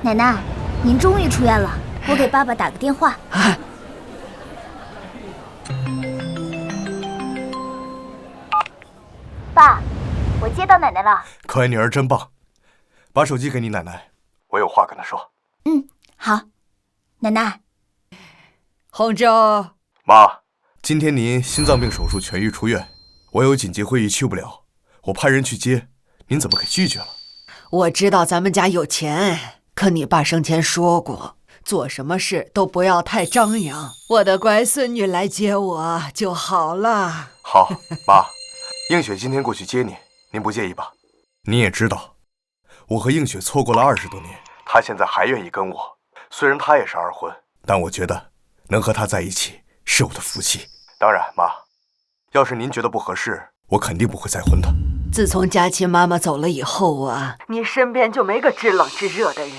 奶奶，您终于出院了，我给爸爸打个电话。爸，我接到奶奶了。可爱女儿真棒，把手机给你奶奶，我有话跟她说。好。奶奶。洪州。妈，今天您心脏病手术痊愈出院，我有紧急会议去不了，我派人去接，您怎么给拒绝了？我知道咱们家有钱，可你爸生前说过，做什么事都不要太张扬，我的乖孙女来接我就好了。好，妈，映雪今天过去接你，您不介意吧？你也知道，我和映雪错过了20多年，她现在还愿意跟我，虽然她也是二婚，但我觉得能和她在一起是我的福气。当然，妈，要是您觉得不合适，我肯定不会再婚的。自从佳琪妈妈走了以后啊，你身边就没个知冷知热的人。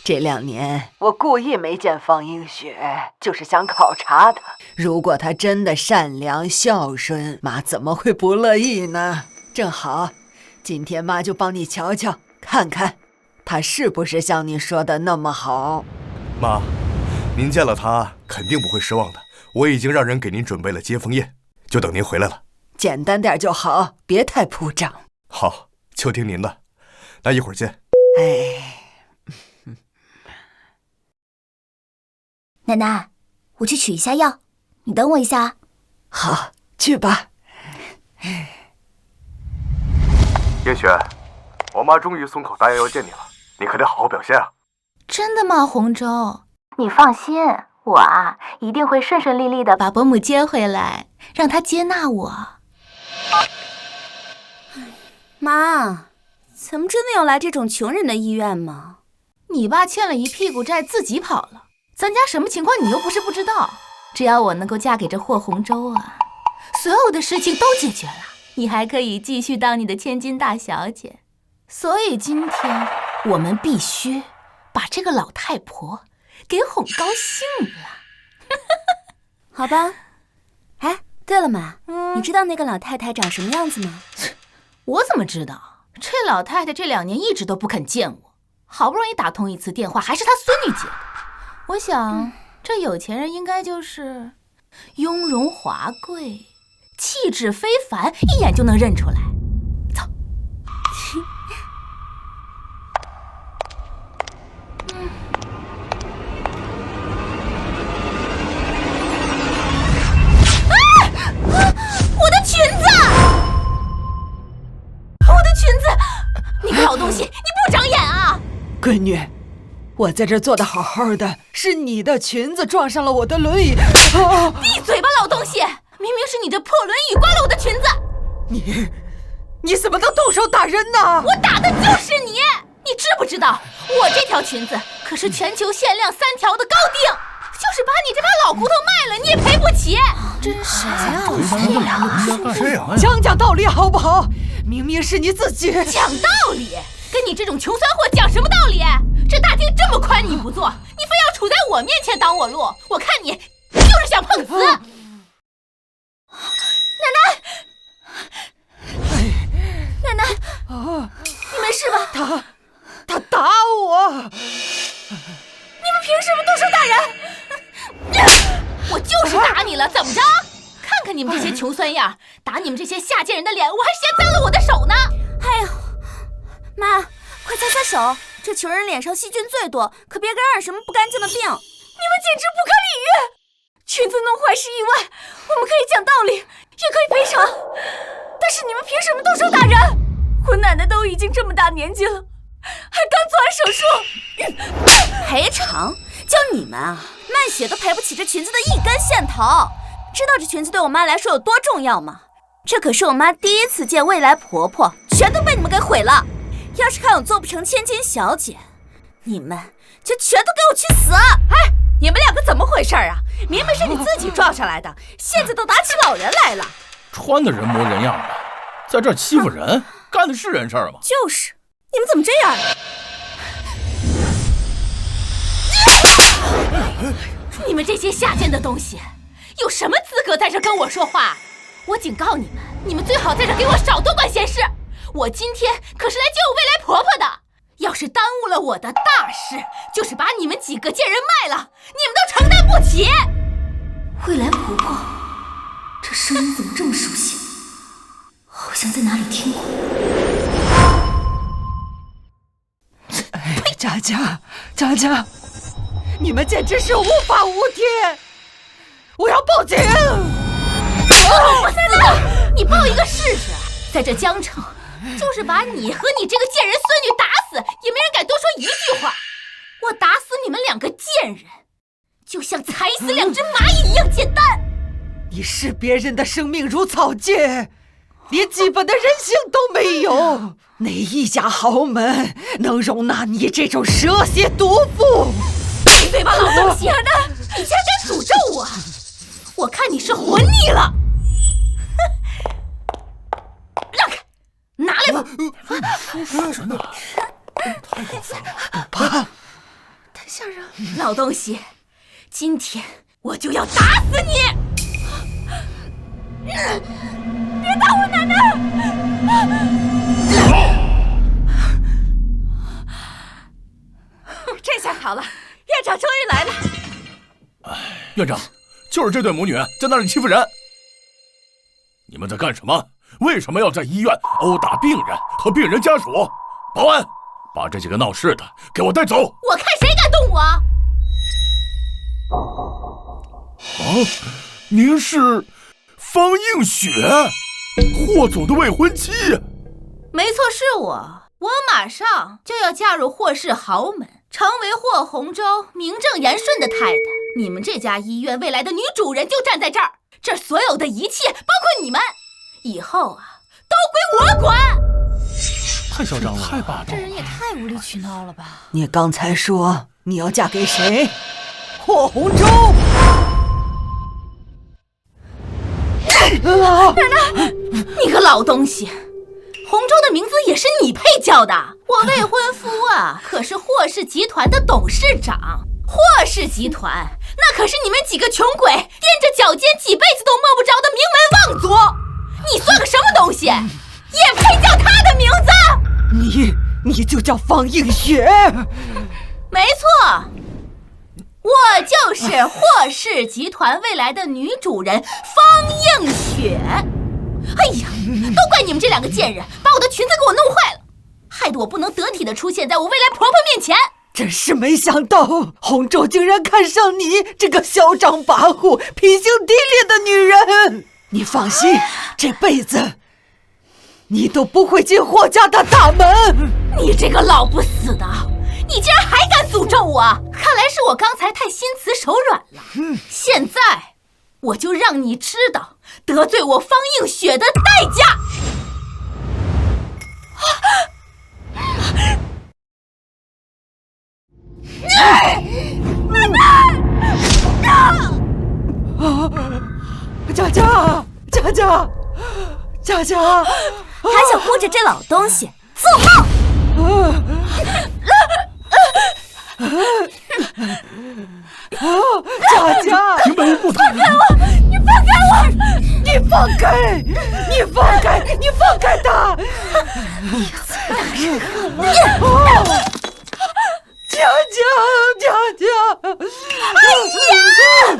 这2年我故意没见方映雪，就是想考察她。如果她真的善良孝顺，妈怎么会不乐意呢？正好，今天妈就帮你瞧瞧，看看她是不是像你说的那么好。妈，您见了她肯定不会失望的，我已经让人给您准备了接风宴，就等您回来了。简单点就好，别太铺张。好，就听您的，那一会儿见。奶奶，我去取一下药，你等我一下。好，去吧。映雪，我妈终于松口答应要见你了，你可得好好表现啊。真的吗，洪州？你放心，我一定会顺顺利利的把伯母接回来，让她接纳我。妈，咱们真的要来这种穷人的医院吗？你爸欠了一屁股债自己跑了，咱家什么情况你又不是不知道。只要我能够嫁给这霍洪州所有的事情都解决了，你还可以继续当你的千金大小姐。所以今天我们必须把这个老太婆给哄高兴了。好吧。哎，对了妈，你知道那个老太太长什么样子吗？我怎么知道？这老太太这2年一直都不肯见我，好不容易打通一次电话，还是她孙女接的。我想，这有钱人应该就是雍容华贵，气质非凡，一眼就能认出来。走。我的裙子！我的裙子！你个老东西，你不长眼啊！闺女，我在这坐得好好的，是你的裙子撞上了我的轮椅。闭嘴吧，老东西！明明是你的破轮椅刮了我的裙子。你怎么能动手打人呢？我打的就是你！你知不知道，我这条裙子可是全球限量3条的高定，就是把你这把老骨头卖了，你也赔不起。真是啊！讲道理好不好？明明是你自己讲道理，跟你这种穷酸货讲什么道理？这大厅这么宽你不坐，你非要杵在我面前挡我路，我看你就是想碰瓷。奶奶，你没事吧？他打我！你们凭什么动手打人？我就是打你了，怎么着？看看你们这些穷酸样，打你们这些下贱人的脸，我还嫌脏了我的手呢。哎呦，妈，快擦擦手，这穷人脸上细菌最多，可别感染什么不干净的病。你们简直不可理喻！裙子弄坏是意外，我们可以讲道理，也可以赔偿，但是你们凭什么动手打人？我奶奶都已经这么大年纪了，还刚做完手术。赔偿？就你们卖血都赔不起这裙子的1根线头。知道这裙子对我妈来说有多重要吗？这可是我妈第一次见未来婆婆，全都被你们给毁了。要是看我做不成千金小姐，你们就全都给我去死！哎，你们2个怎么回事啊？明明是你自己撞上来的，现在都打起老人来了。穿的人模人样的，在这欺负人，干的是人事吗？就是，你们怎么这样？你们这些下贱的东西，有什么资格在这跟我说话？我警告你们，你们最好在这给我少多管闲事。我今天可是来救未来婆婆的，要是耽误了我的大事，就是把你们几个贱人卖了，你们都承担不起。未来婆婆，这声音怎么这么熟悉？好像在哪里听过。佳佳，你们简直是无法无天！我要报警！你报一个试试！在这江城，就是把你和你这个贱人孙女打死，也没人敢多说一句话。我打死你们2个贱人，就像踩死2只蚂蚁一样简单。你视别人的生命如草芥，连基本的人性都没有。哪一家豪门能容纳你这种蛇蝎毒妇？闭嘴吧，老东西！你竟然敢诅咒我！我看你是活腻了。让开，拿来吧！真的，太过分了！爸，太吓人了！老东西，今天我就要打死你！别打我奶奶！这下好了，院长终于来了。院长，就是这对母女在那里欺负人。你们在干什么？为什么要在医院殴打病人和病人家属？保安，把这几个闹事的给我带走！我看谁敢动我！您是方映雪，霍总的未婚妻。没错，是我。我马上就要嫁入霍氏豪门，成为霍红州名正言顺的太太。你们这家医院未来的女主人就站在这儿，这所有的一切，包括你们，以后都归我管。太嚣张了，太霸道了，这人也太无理取闹了吧！你刚才说你要嫁给谁？霍红州。奶奶，你个老东西！红州的名字也是你配叫的。我未婚夫啊，可是霍氏集团的董事长。霍氏集团那可是你们几个穷鬼踮着脚尖几辈子都摸不着的名门望族。你算个什么东西，也配叫他的名字？你就叫方映雪？没错，我就是霍氏集团未来的女主人方映雪。哎呀，都怪你们这2个贱人，把我的裙子给我弄坏了，害得我不能得体的出现在我未来婆婆面前。真是没想到，红州竟然看上你这个嚣张跋扈、品行低劣的女人。你放心，这辈子你都不会进霍家的大门。你这个老不死的，你竟然还敢诅咒我！看来是我刚才太心慈手软了。现在我就让你知道得罪我方映雪的代价。奶奶！佳佳，还想护着这老东西，做梦！佳，平白无故的，放开我！你放开我！你放开！你放开！你放开他！佳，哎呀，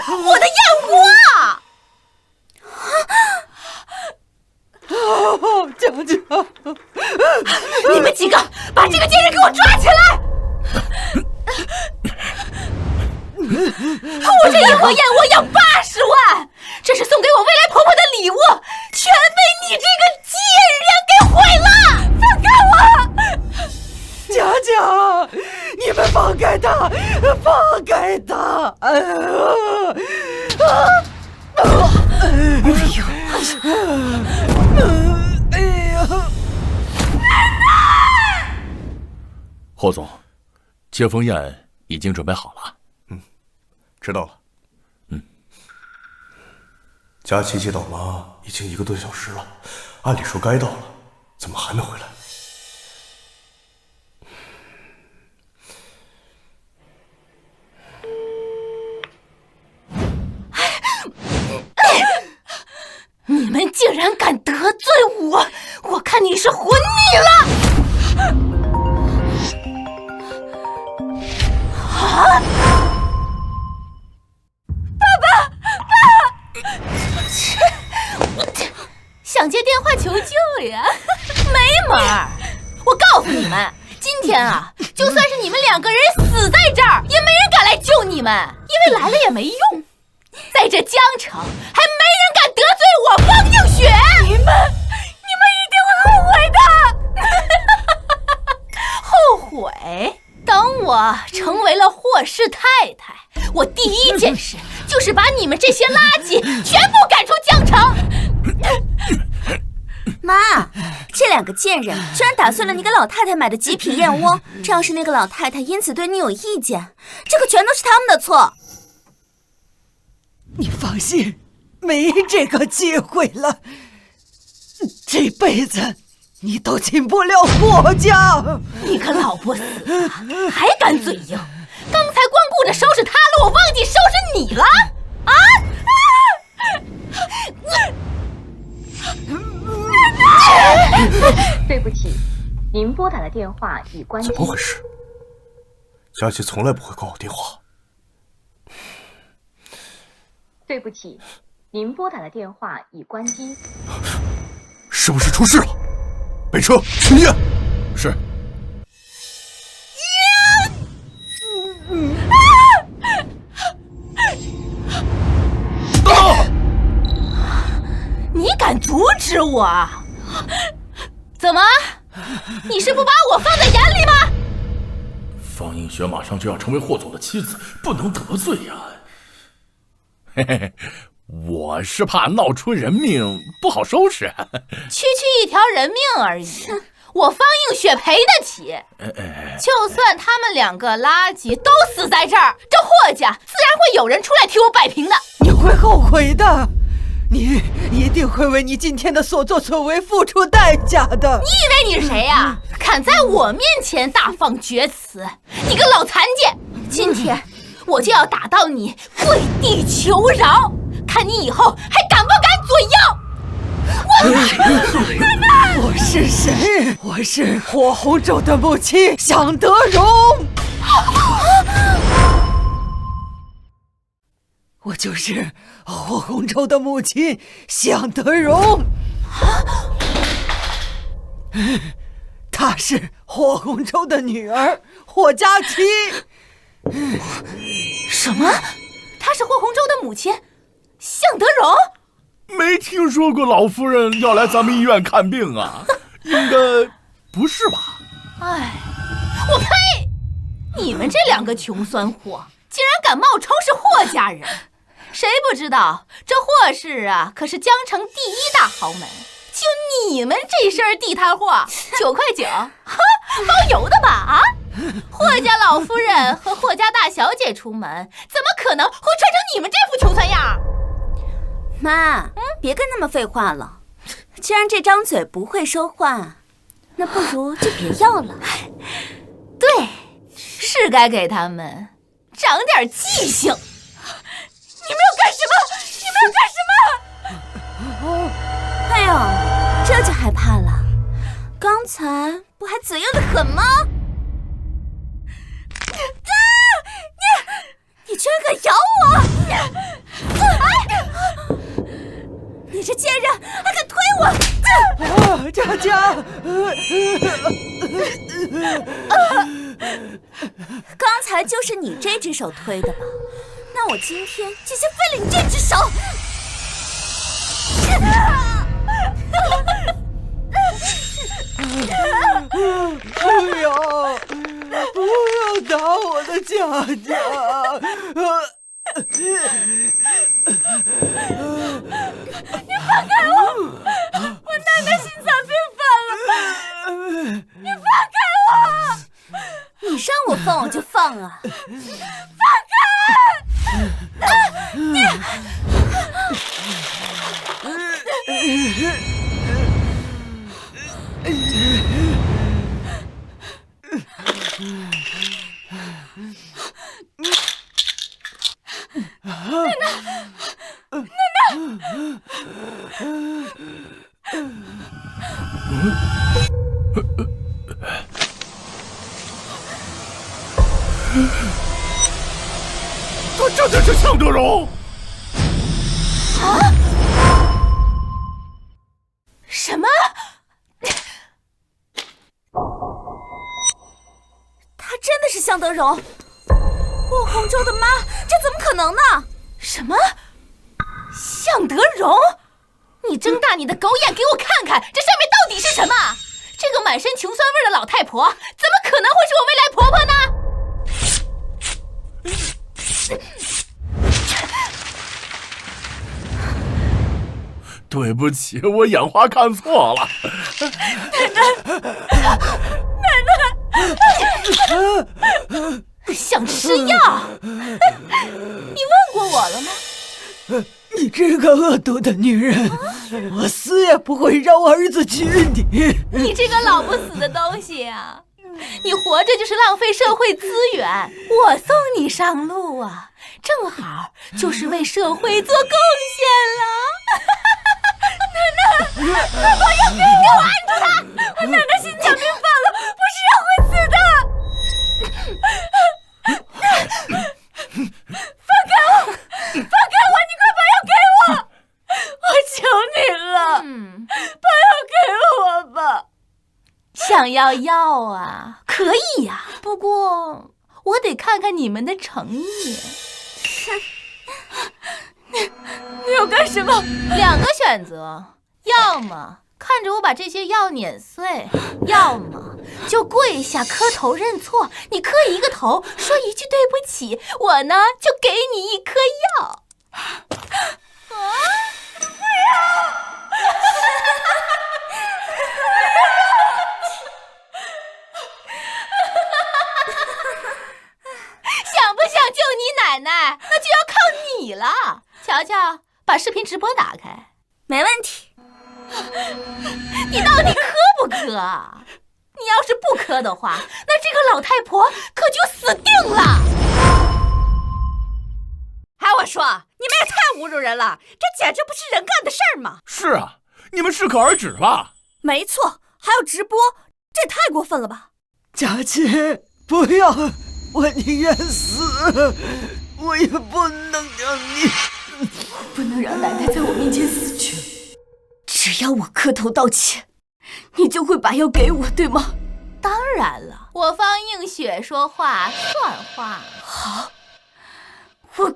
我的燕窝！佳，你们几个把这个贱人给我抓起来！我这一盒燕窝要80万，这是送给我未来婆婆的礼物，全被你这个贱人给毁了！放开我！佳，你们放开他！放开他！霍总，接风宴已经准备好了。知道了。佳琪接到妈已经1个多小时了，按理说该到了，怎么还没回来？你们竟然敢得罪我！我看你是活腻了！啊！想接电话求救呀？没门儿！我告诉你们，今天啊，就算是你们2个人死在这儿，也没人敢来救你们，因为来了也没用。在这江城，还没人敢得罪我方映雪。你们一定会后悔的。后悔？等我成为了霍氏太太，我第一件事就是把你们这些垃圾全部赶出江城。妈，这2个贱人居然打碎了你给老太太买的极品燕窝，这要是那个老太太因此对你有意见，这可全都是他们的错。你放心，没这个机会了，这辈子你都进不了霍家。你个老不死的，还敢嘴硬！刚才光顾着收拾他了，我忘记收拾你了啊！对不起，您拨打的电话已关机。怎么回事？佳琪从来不会挂我电话。对不起，您拨打的电话已关机。是不是出事了？备车去医院。是。你敢阻止我？怎么？你是不把我放在眼里吗？方映雪马上就要成为霍总的妻子，不能得罪呀。嘿嘿，我是怕闹出人命不好收拾。区一条人命而已，我方映雪赔得起。就算他们2个垃圾都死在这儿，这霍家自然会有人出来替我摆平的。你会后悔的，你一定会为你今天的所作所为付出代价的。你以为你是谁呀？敢在我面前大放厥词！你个老残疾！今天我就要打到你跪地求饶，看你以后还敢不敢嘴硬！我是谁？我是霍红州的母亲向德荣。我就是霍红州的母亲向德荣。她是霍红州的女儿霍佳琪。什么？她是霍红州的母亲向德荣？没听说过老夫人要来咱们医院看病啊，应该不是吧？哎，我呸！你们这2个穷酸货，竟然敢冒充是霍家人！谁不知道这霍氏啊，可是江城第1大豪门。就你们这身地摊货，9.9块，哈，包邮的吧？啊！霍家老夫人和霍家大小姐出门，怎么可能会穿成你们这副穷酸样？妈，别跟他们废话了。既然这张嘴不会说话，那不如就别要了。对，是该给他们长点记性。你们要干什么？你们要干什么？哎呦，这就害怕了。刚才不还嘴硬得很吗？你居然敢咬我！你这贱人还敢推我！佳佳，刚才就是你这只手推的吧？那我今天就先废了你这只手！不要打我的佳佳！你放开我！我奶奶心脏病犯了！你放开我！你让我放我就放啊！放开！你！他真的是向德荣！啊？什么？他真的是向德荣！霍洪州的妈，这怎么可能呢？什么？向德荣？你睁大你的狗眼给我看看，这上面到底是什么？这个满身穷酸味的老太婆，怎么可能会是我未来婆婆呢？对不起，我眼花看错了。奶奶，想吃药？你问过我了吗？你这个恶毒的女人，我死也不会让我儿子娶你。你这个老不死的东西啊！你活着就是浪费社会资源，我送你上路啊，正好就是为社会做贡献了。奶奶，快把药给我按住他！奶奶心脏病犯了，不吃药会死的。放开我！放开我！你快把药给我！我求你了，把药给我吧。想要药啊？可以呀，不过我得看看你们的诚意。你要干什么？2个选择，要么看着我把这些药碾碎，要么就跪下磕头认错。你磕一个头，说一句对不起，我呢就给你1颗药。啊！不要！想不想救你奶奶，那就要靠你了。乔乔，把视频直播打开。没问题。你到底磕不磕？你要是不磕的话，那这个老太婆可就死定了。还我说，你们也太侮辱人了，这简直不是人干的事儿吗？是啊，你们适可而止吧。没错，还要直播，这也太过分了吧。佳琪，不要，我宁愿死，我也不能让你，不能让奶奶在我面前死去。只要我磕头道歉，你就会把药给我，对吗？当然了，我方映雪说话算话。好，我磕。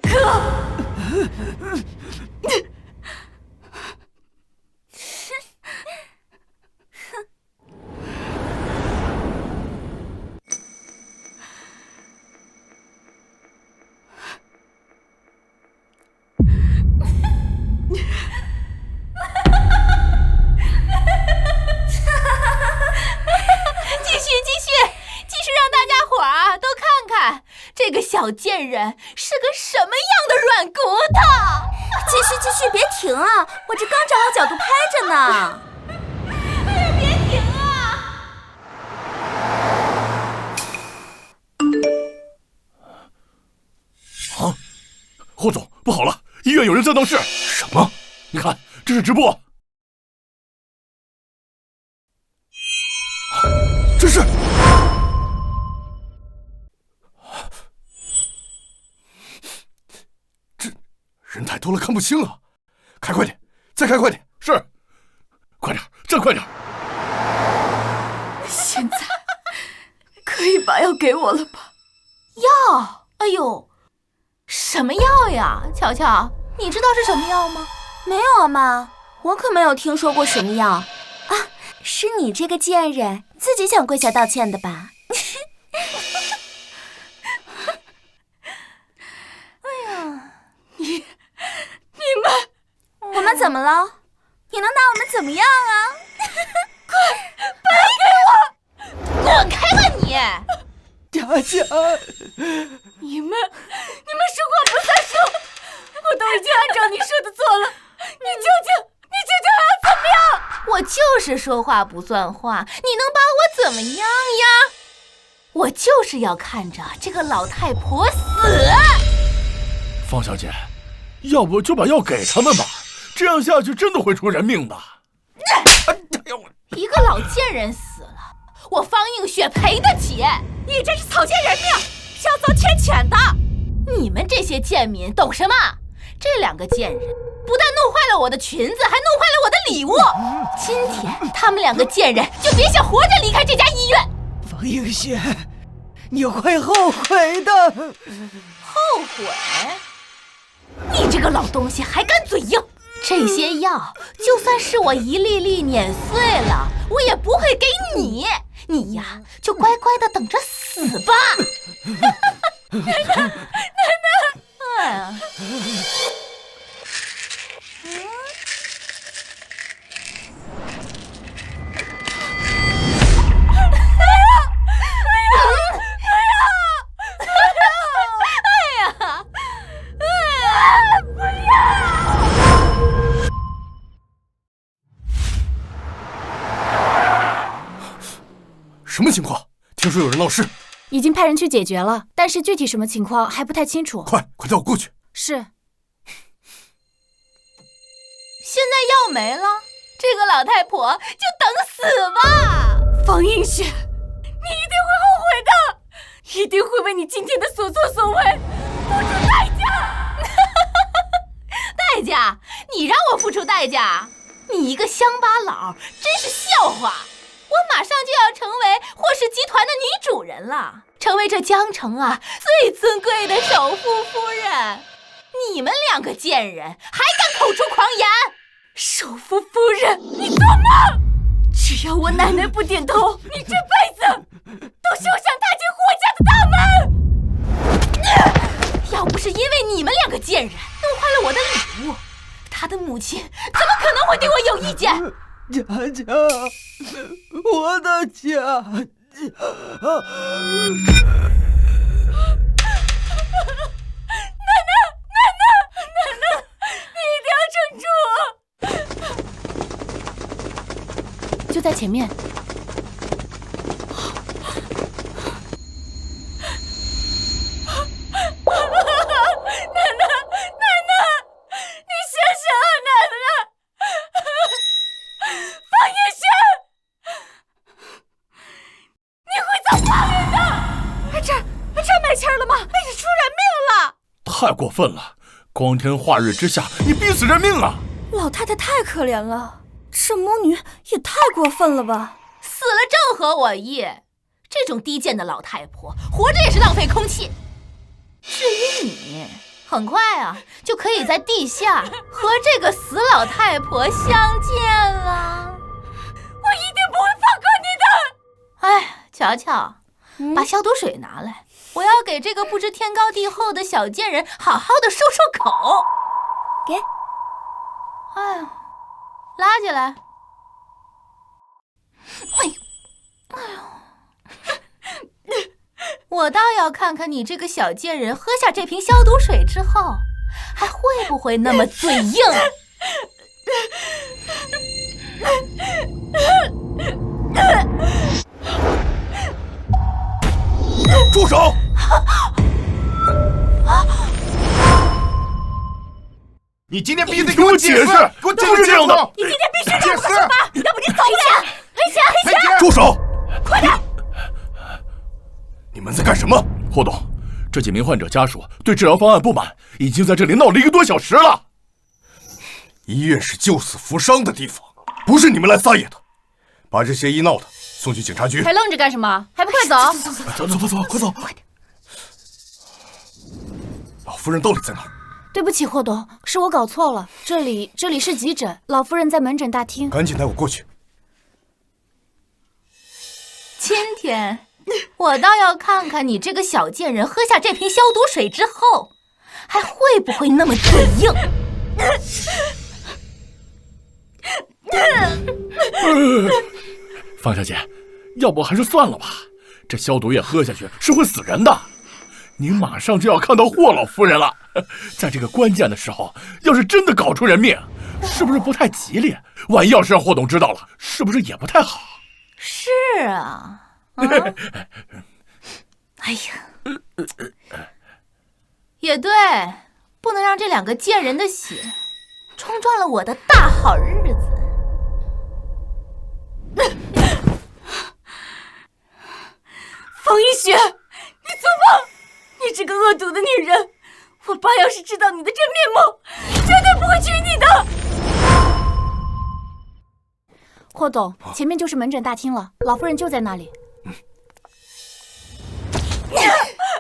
这个小贱人是个什么样的软骨头？继续，别停啊！我这刚找好角度拍着呢。哎呀，别停啊！啊，霍总，不好了，医院有人在闹事。什么？你看，这是直播。这是。人太多了，看不清了，开快点，再开快点。是，快点，再快点。现在可以把药给我了吧？药？哎呦，什么药呀？乔乔，你知道是什么药吗？没有啊妈，我可没有听说过什么药啊。是你这个贱人自己想跪下道歉的吧？我们怎么了？你能拿我们怎么样啊？快，把药给我！滚开吧你！佳佳，你们说话不算数！我都已经按照你说的做了，你究竟还要怎么样？我就是说话不算话，你能把我怎么样呀？我就是要看着这个老太婆死。方小姐，要不就把药给他们吧。这样下去真的会出人命的。一个老贱人死了，我方映雪赔得起。你这是草菅人命，是要遭天谴的。你们这些贱民懂什么？这两个贱人不但弄坏了我的裙子，还弄坏了我的礼物。今天他们两个贱人就别想活着离开这家医院。方映雪，你会后悔的。后悔？你这个老东西还敢嘴硬！这些药就算是我一粒粒碾碎了，我也不会给你。你呀，就乖乖的等着死吧。奶奶，哎呀！什么情况？听说有人闹事，已经派人去解决了，但是具体什么情况还不太清楚。快带我过去。是。现在药没了，这个老太婆就等死吧。方映雪，你一定会后悔的，一定会为你今天的所作所为付出代价。代价？你让我付出代价？你一个乡巴佬，真是笑话！我马上就要成为霍氏集团的女主人了，成为这江城啊最尊贵的首富夫人。你们两个贱人还敢口出狂言！首富夫人，你做梦！只要我奶奶不点头，你这辈子都休想踏进霍家的大门。要不是因为你们两个贱人弄坏了我的礼物，他的母亲怎么可能会对我有意见？佳佳，我的佳佳。奶奶，你一定要撑住！就在前面。太过分了！光天化日之下，你逼死人命啊！老太太太可怜了，这母女也太过分了吧！死了正合我意，这种低贱的老太婆，活着也是浪费空气。至于你，很快啊，就可以在地下和这个死老太婆相见了。我一定不会放过你的！哎，乔乔，把消毒水拿来。我要给这个不知天高地厚的小贱人好好的漱漱口。给。哎呦，拉起来。哎呦，我倒要看看你这个小贱人喝下这瓶消毒水之后，还会不会那么嘴硬。住手！你今天必须得给我解释！给我就是这样的！你今天必须让我说话，要不你走起！赔钱！住手！快点！你们在干什么？霍董，这几名患者家属对治疗方案不满，已经在这里闹了1个多小时了。医院是救死扶伤的地方，不是你们来撒野的。把这些医闹的送去警察局。还愣着干什么？还不快走！走，快走！快点！老夫人到底在哪儿？对不起，霍董，是我搞错了。这里是急诊，老夫人在门诊大厅。赶紧带我过去。今天我倒要看看你这个小贱人喝下这瓶消毒水之后，还会不会那么嘴硬。方小姐，要不还是算了吧，这消毒液喝下去是会死人的。你马上就要看到霍老夫人了，在这个关键的时候，要是真的搞出人命，是不是不太吉利？万一要是让霍董知道了，是不是也不太好？是啊，哎呀，也对，不能让这两个贱人的血冲撞了我的大好日子。方一雪，你做梦！你这个恶毒的女人，我爸要是知道你的真面目，绝对不会娶你的。霍总，前面就是门诊大厅了，老夫人就在那里。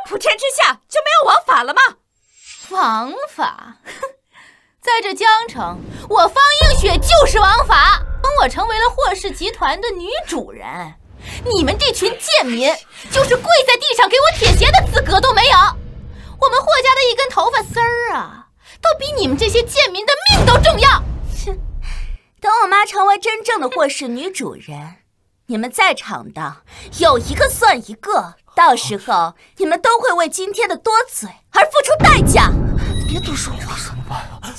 普天之下就没有王法了吗？王法？在这江城，我方映雪就是王法。等我成为了霍氏集团的女主人，你们这群贱民，就是跪在地上给我舔鞋的资格都没有。我们霍家的一根头发丝儿啊，都比你们这些贱民的命都重要。等我妈成为真正的霍氏女主人，你们在场的有一个算一个，到时候你们都会为今天的多嘴而付出代价。别多说话，怎么办啊？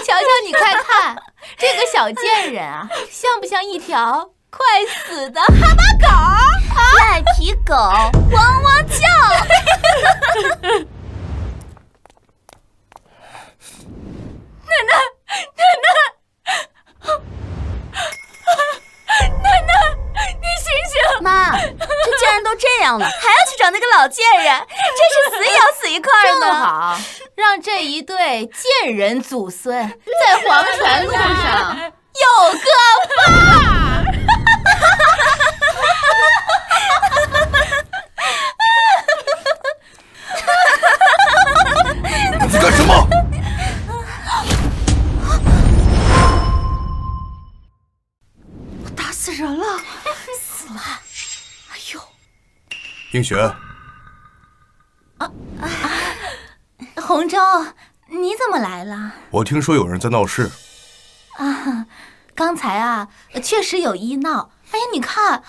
瞧瞧你，快看这个小贱人啊，像不像一条快死的哈巴狗啊？赖皮狗汪汪叫。妈，这既然都这样了，还要去找那个老贱人，真是死也要死一块呢。正好让这一对贱人祖孙在黄泉路上有个伴。你在干什么？我打死人了，死了！哎呦，映雪，洪州，你怎么来了？我听说有人在闹事。啊，刚才啊，确实有医闹。哎呀，你看，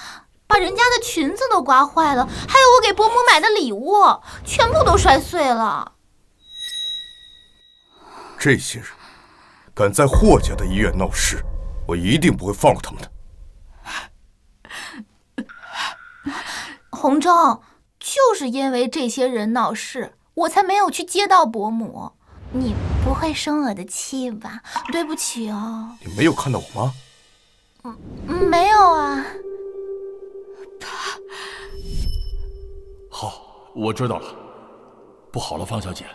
把人家的裙子都刮坏了，还有我给伯母买的礼物，全部都摔碎了。这些人敢在霍家的医院闹事，我一定不会放过他们的。洪州，就是因为这些人闹事，我才没有去接到伯母。你不会生我的气吧？对不起哦。你没有看到我吗？没有啊。好，我知道了。不好了，方小姐，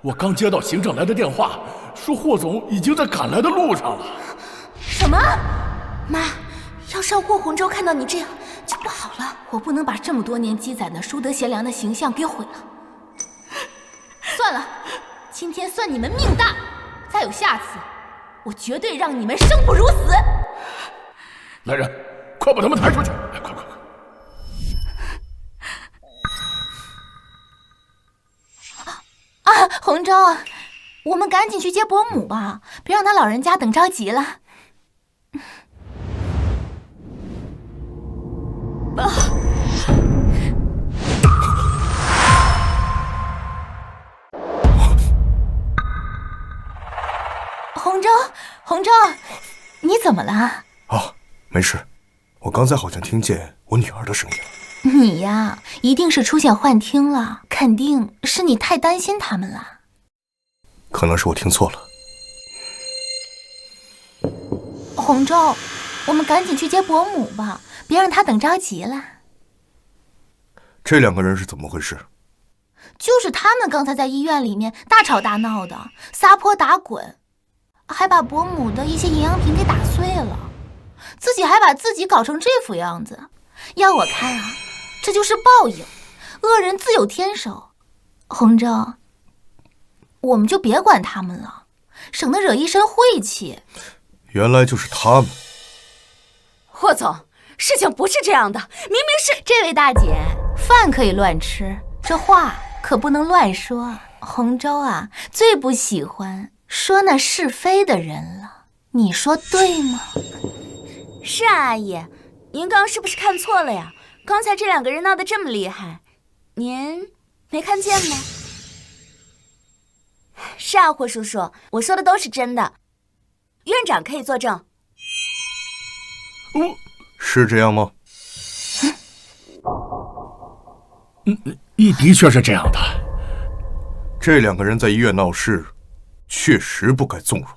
我刚接到行政来的电话，说霍总已经在赶来的路上了。什么？妈，要是霍洪州看到你这样就不好了。我不能把这么多年积攒的淑德贤良的形象给毁了。算了，今天算你们命大，再有下次，我绝对让你们生不如死。来人，快把他们抬出去！快快快！啊，洪州，我们赶紧去接伯母吧，别让他老人家等着急了。洪州，你怎么了？啊，没事，我刚才好像听见我女儿的声音了。你呀，一定是出现幻听了，肯定是你太担心他们了。可能是我听错了。洪州，我们赶紧去接伯母吧，别让她等着急了。这两个人是怎么回事？就是他们刚才在医院里面大吵大闹的，撒泼打滚，还把伯母的一些营养品给打碎了，自己还把自己搞成这副样子。要我看啊，这就是报应，恶人自有天收。洪州，我们就别管他们了，省得惹一身晦气。原来就是他们。霍总，事情不是这样的，明明是……这位大姐，饭可以乱吃，这话可不能乱说。洪州啊，最不喜欢说那是非的人了，你说对吗？是啊，阿姨，您刚刚是不是看错了呀？刚才这两个人闹得这么厉害，您没看见吗？是啊，霍叔叔，我说的都是真的，院长可以作证。是这样吗？的确是这样的。这2个人在医院闹事，确实不该纵容。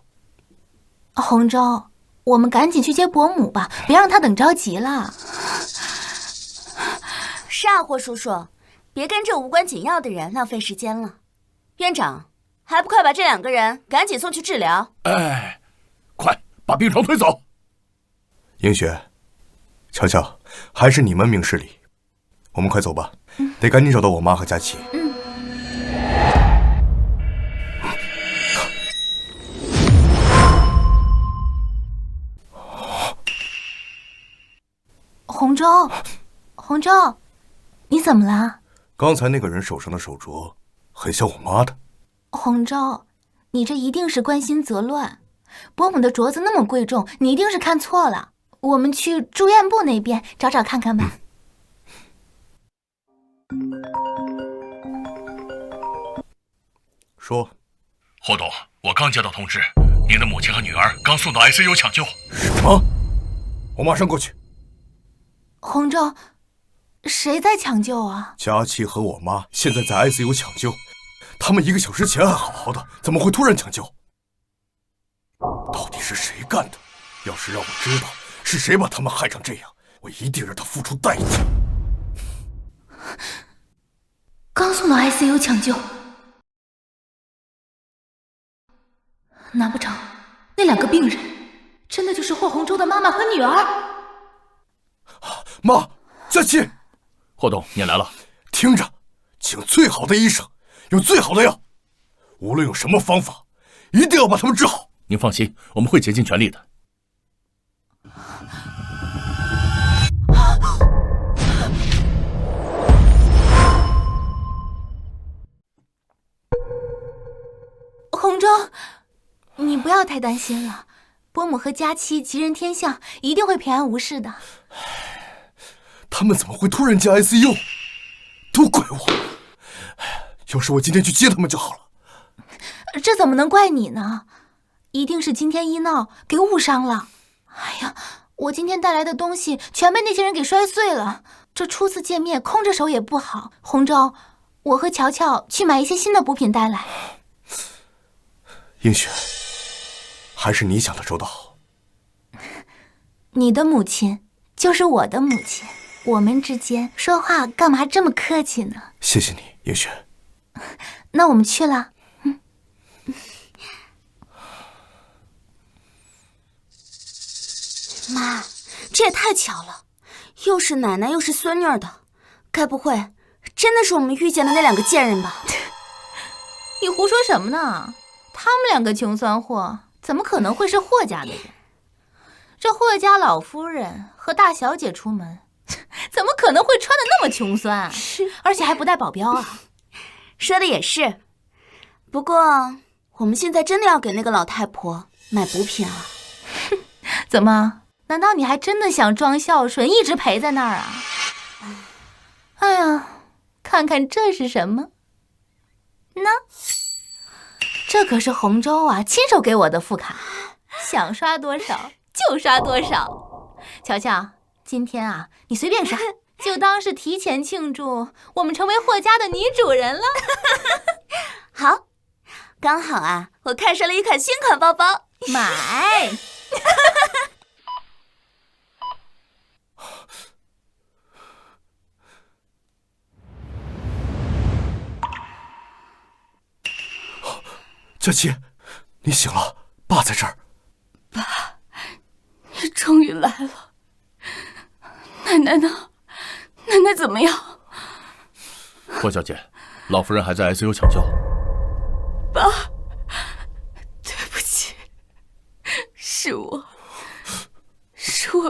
洪州，我们赶紧去接伯母吧，别让她等着急了。是啊，霍叔叔，别跟这无关紧要的人浪费时间了。院长，还不快把这2个人赶紧送去治疗？哎，快把病床推走。映雪、乔乔，还是你们明事理，我们快走吧，得赶紧找到我妈和佳琪。洪州，你怎么了？刚才那个人手上的手镯，很像我妈的。洪州，你这一定是关心则乱。伯母的镯子那么贵重，你一定是看错了。我们去住院部那边找找看看吧。说，霍董，我刚接到通知，您的母亲和女儿刚送到 ICU 抢救。什么？我马上过去。洪州，谁在抢救啊？佳琪和我妈现在在 ICU 抢救，他们1个小时前还好好的，怎么会突然抢救？到底是谁干的？要是让我知道是谁把他们害成这样，我一定让他付出代价。刚送到 ICU 抢救，难不成那2个病人真的就是霍洪州的妈妈和女儿？妈，佳琪，霍董，你来了。听着，请最好的医生，用最好的药，无论用什么方法，一定要把他们治好。您放心，我们会竭尽全力的。洪州，你不要太担心了，伯母和佳期吉人天相，一定会平安无事的。他们怎么会突然进 ICU？ 都怪我！要是我今天去接他们就好了。这怎么能怪你呢？一定是今天医闹给误伤了。哎呀，我今天带来的东西全被那些人给摔碎了，这初次见面空着手也不好。洪州，我和乔乔去买一些新的补品带来。映雪，还是你想的周到。你的母亲就是我的母亲，我们之间说话干嘛这么客气呢？谢谢你，映雪。那我们去了。妈，这也太巧了，又是奶奶又是孙女的，该不会真的是我们遇见的那2个贱人吧？你胡说什么呢？他们2个穷酸货怎么可能会是霍家的人？这霍家老夫人和大小姐出门，怎么可能会穿得那么穷酸？而且还不带保镖啊！说的也是，不过我们现在真的要给那个老太婆买补品啊？怎么？难道你还真的想装孝顺，一直陪在那儿啊？哎呀，看看这是什么？那这可是洪州啊亲手给我的副卡，想刷多少就刷多少。乔乔，今天啊你随便刷，就当是提前庆祝我们成为霍家的女主人了。好，刚好啊，我看上了一款新款包包，买。佳琪，你醒了，爸在这儿。爸，你终于来了。奶奶呢？奶奶怎么样？霍小姐，老夫人还在 ICU 抢救。爸，对不起，是我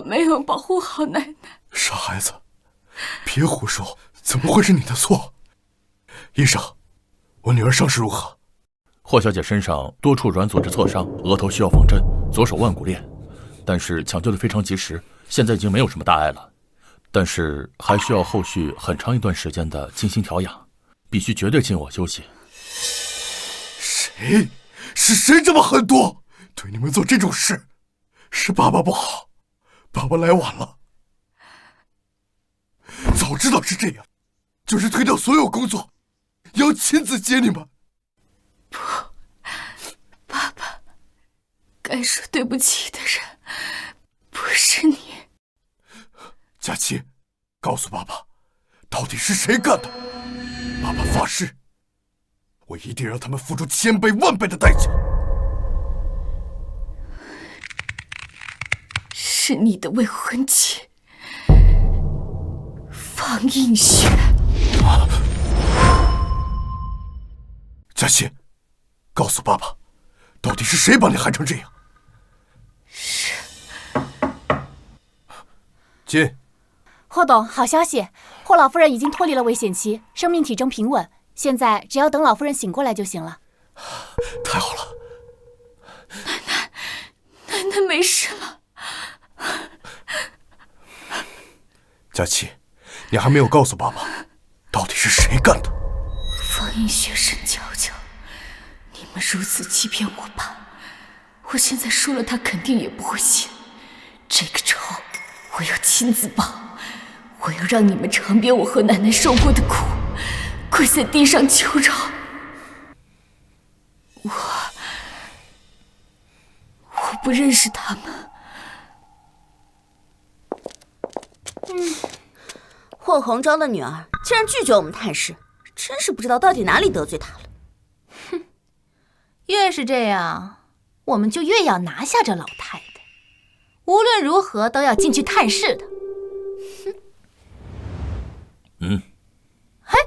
没有保护好奶奶。傻孩子，别胡说，怎么会是你的错？医生，我女儿伤势如何？霍小姐身上多处软组织挫伤，额头需要缝针，左手腕骨裂，但是抢救的非常及时，现在已经没有什么大碍了，但是还需要后续很长一段时间的静心调养，必须绝对尽我休息。谁？是谁这么狠毒，对你们做这种事？是爸爸不好，爸爸来晚了。早知道是这样，就是推掉所有工作，也要亲自接你们。该说对不起的人不是你。佳琪，告诉爸爸，到底是谁干的？爸爸发誓，我一定让他们付出千倍万倍的代价。是你的未婚妻方映雪。佳琪，告诉爸爸，到底是谁把你害成这样？是。进。霍董，好消息，霍老夫人已经脱离了危险期，生命体征平稳，现在只要等老夫人醒过来就行了。太好了。奶奶没事了。佳琪，你还没有告诉爸爸，到底是谁干的？方映雪、沈巧巧，你们如此欺骗我爸，我现在说了他肯定也不会信。这个仇我要亲自报，我要让你们尝遍我和奶奶受过的苦，跪在地上求饶。我不认识他们。霍鸿昭的女儿竟然拒绝我们探视，真是不知道到底哪里得罪她了。哼，越是这样，我们就越要拿下这老太太，无论如何都要进去探视的。嘿，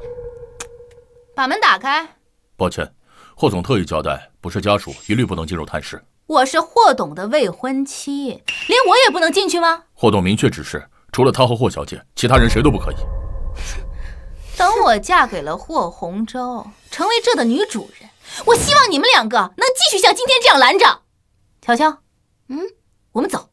把门打开。抱歉，霍总特意交代，不是家属一律不能进入探视。我是霍董的未婚妻，连我也不能进去吗？霍董明确指示，除了他和霍小姐，其他人谁都不可以。等我嫁给了霍鸿洲，成为这的女主人，我希望你们两个能继续像今天这样拦着。乔乔，我们走。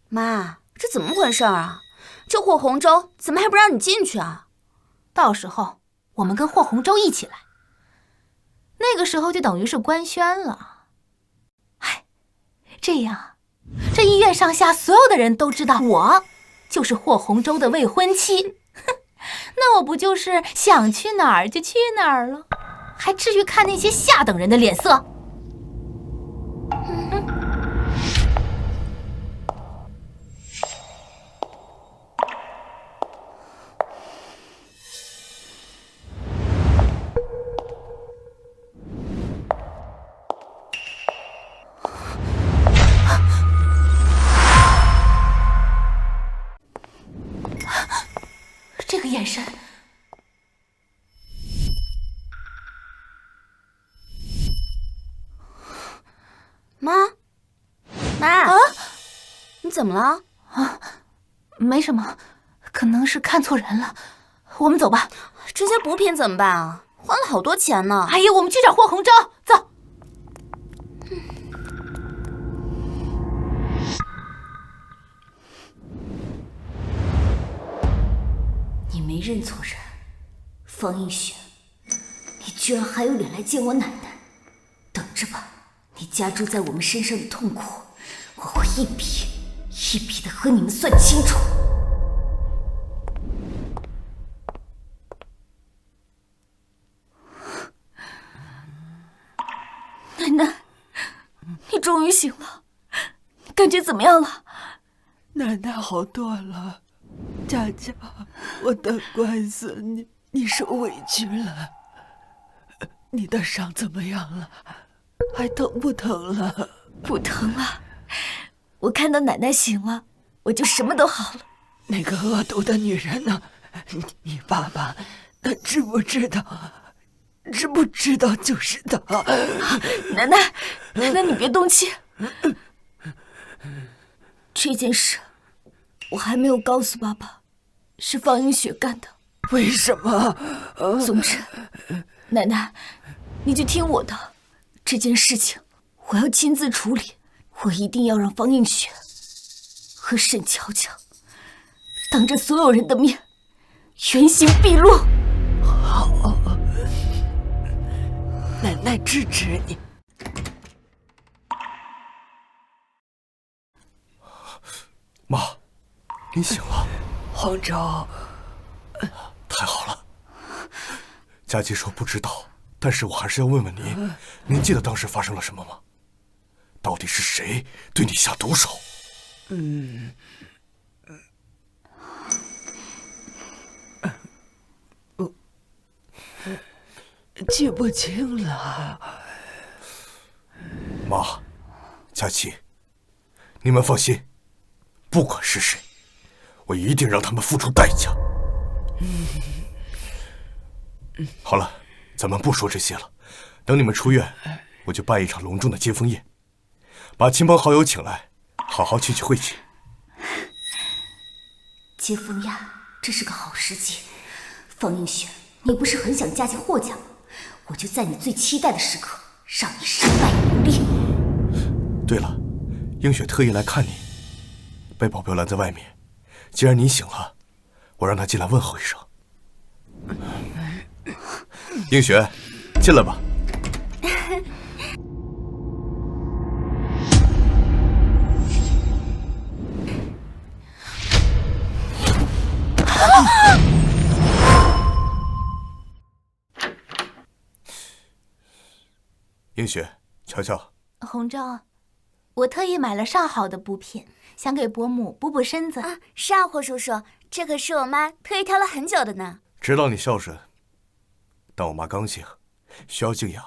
妈，这怎么回事啊？这霍鸿洲怎么还不让你进去啊？到时候我们跟霍鸿洲一起来，那个时候就等于是官宣了。哎，这样，这医院上下所有的人都知道我就是霍鸿洲的未婚妻。那我不就是想去哪儿就去哪儿了？还至于看那些下等人的脸色？这个眼神，妈，啊，你怎么了？啊，没什么，可能是看错人了。我们走吧。这些补品怎么办啊？花了好多钱呢。哎呀，我们去找霍鸿洲，走。你没认错人，方映雪，你居然还有脸来见我奶奶！等着吧，你加诸在我们身上的痛苦，我会一笔一笔的和你们算清楚。奶奶，你终于醒了，你感觉怎么样了？奶奶好多了。佳佳，我的乖孙，你受委屈了。你的伤怎么样了？还疼不疼了？不疼了。我看到奶奶醒了，我就什么都好了。那个恶毒的女人呢？你爸爸，他知不知道？知不知道就是他。奶奶，你别动气。这件事我还没有告诉爸爸，是方映雪干的。为什么？总之，奶奶，你就听我的。这件事情我要亲自处理，我一定要让方映雪和沈巧巧当着所有人的面原形毕露。好，奶奶支持你。妈，你醒了。鸿洲，太好了，佳琪说不知道，但是我还是要问问您，您记得当时发生了什么吗？到底是谁对你下毒手？记不清了。妈，佳琪，你们放心，不管是谁，我一定让他们付出代价。好了，咱们不说这些了。等你们出院，我就办一场隆重的接风宴，把亲朋好友请来，好好聚聚晦气。接风呀，这是个好时机。方映雪，你不是很想嫁进霍家吗？我就在你最期待的时刻，让你身败名裂。对了，映雪特意来看你，被保镖拦在外面。既然你醒了，我让她进来问候一声。映雪，进来吧。映雪，瞧瞧。红州，我特意买了上好的补品，想给伯母补补身子。啊，是啊，霍叔叔，这可是我妈特意挑了很久的呢。知道你孝顺，但我妈刚醒，需要静养，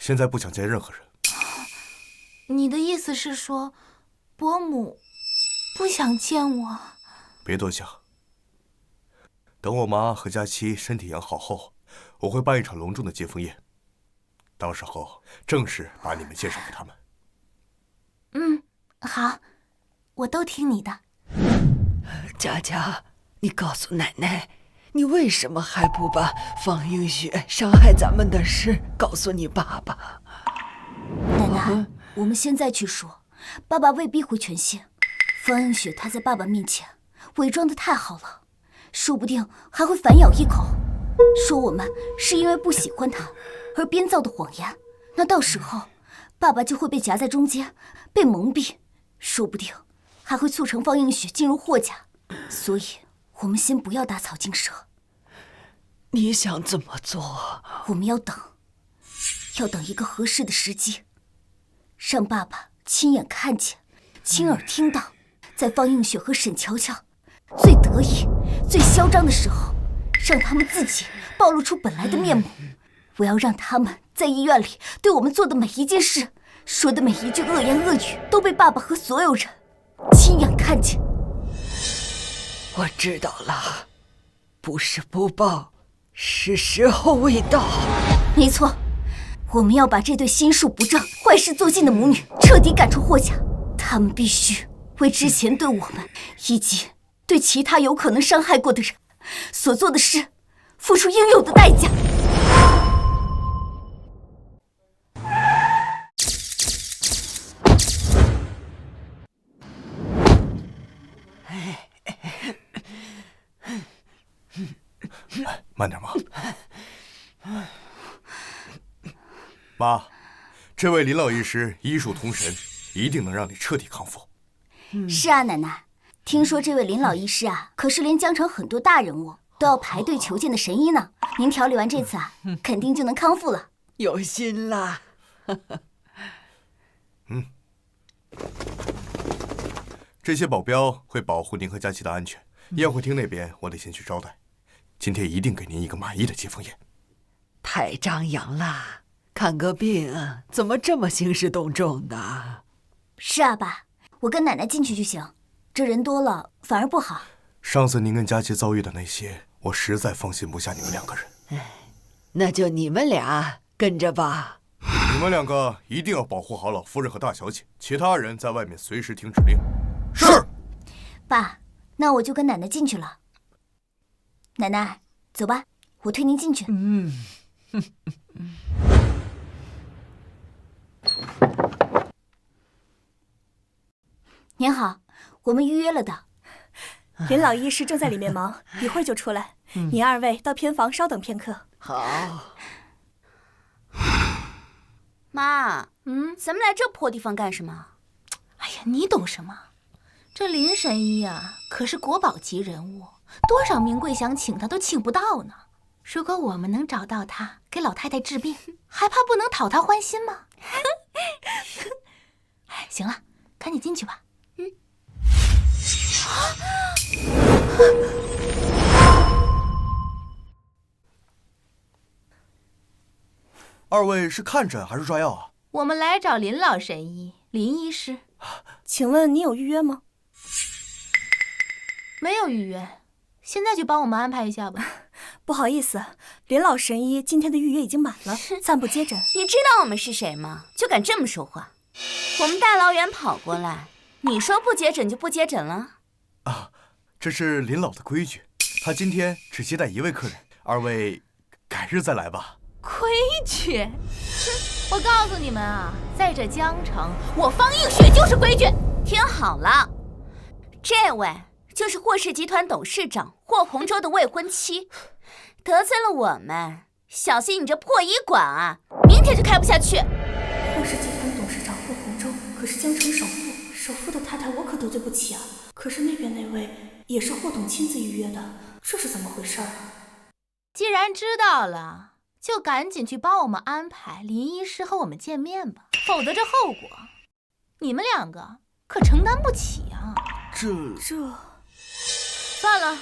现在不想见任何人。你的意思是说，伯母不想见我？别多想。等我妈和佳期身体养好后，我会办一场隆重的接风宴，到时候正式把你们介绍给他们。好，我都听你的。佳佳，你告诉奶奶，你为什么还不把方映雪伤害咱们的事告诉你爸爸？奶奶，我们现在去说，爸爸未必会全信。方映雪她在爸爸面前伪装得太好了，说不定还会反咬一口，说我们是因为不喜欢他而编造的谎言。那到时候，爸爸就会被夹在中间，被蒙蔽，说不定还会促成方映雪进入霍家。所以，我们先不要打草惊蛇。你想怎么做？我们要等一个合适的时机，让爸爸亲眼看见，亲耳听到，在方映雪和沈乔乔最得意、最嚣张的时候，让他们自己暴露出本来的面目。我要让他们在医院里对我们做的每一件事，说的每一句恶言恶语，都被爸爸和所有人亲眼看见。我知道了，不是不报，是时候未到。没错，我们要把这对心术不正、坏事做尽的母女彻底赶出霍家。他们必须为之前对我们以及对其他有可能伤害过的人所做的事付出应有的代价。慢点，妈。妈，这位林老医师医术通神，一定能让你彻底康复。是啊，奶奶，听说这位林老医师啊，可是连江城很多大人物都要排队求见的神医呢。您调理完这次啊，肯定就能康复了。有心啦。这些保镖会保护您和佳琪的安全。宴会厅那边我得先去招待，今天一定给您一个满意的接风宴。太张扬啦！看个病怎么这么兴师动众的？是啊，爸，我跟奶奶进去就行，这人多了反而不好。上次您跟佳琪遭遇的那些，我实在放心不下你们两个人。那就你们俩跟着吧。你们两个一定要保护好老夫人和大小姐，其他人在外面随时听指令。是。爸，那我就跟奶奶进去了。奶奶，走吧，我推您进去。您好，我们预约了的。林老医师正在里面忙，一会儿就出来。您二位到偏房稍等片刻。好。妈，咱们来这破地方干什么？哎呀，你懂什么？这林神医啊，可是国宝级人物，多少名贵想请他都请不到呢。如果我们能找到他，给老太太治病，还怕不能讨她欢心吗？行了，赶紧进去吧。二位是看诊还是抓药啊？我们来找林老神医，林医师。请问你有预约吗？没有预约，现在就帮我们安排一下吧。不好意思，林老神医今天的预约已经满了，暂不接诊。你知道我们是谁吗？就敢这么说话？我们大老远跑过来，你说不接诊就不接诊了？啊，这是林老的规矩，他今天只接待一位客人，二位改日再来吧。规矩？我告诉你们啊，在这江城，我方映雪就是规矩。听好了，这位就是霍氏集团董事长霍洪洲的未婚妻，得罪了我们，小心你这破医馆啊，明天就开不下去。霍氏集团董事长霍洪洲可是江城首富，首富的太太我可得罪不起啊。可是那边那位也是霍董亲自预约的，这是怎么回事啊？既然知道了，就赶紧去帮我们安排林医师和我们见面吧，否则这后果你们两个可承担不起啊。这算了，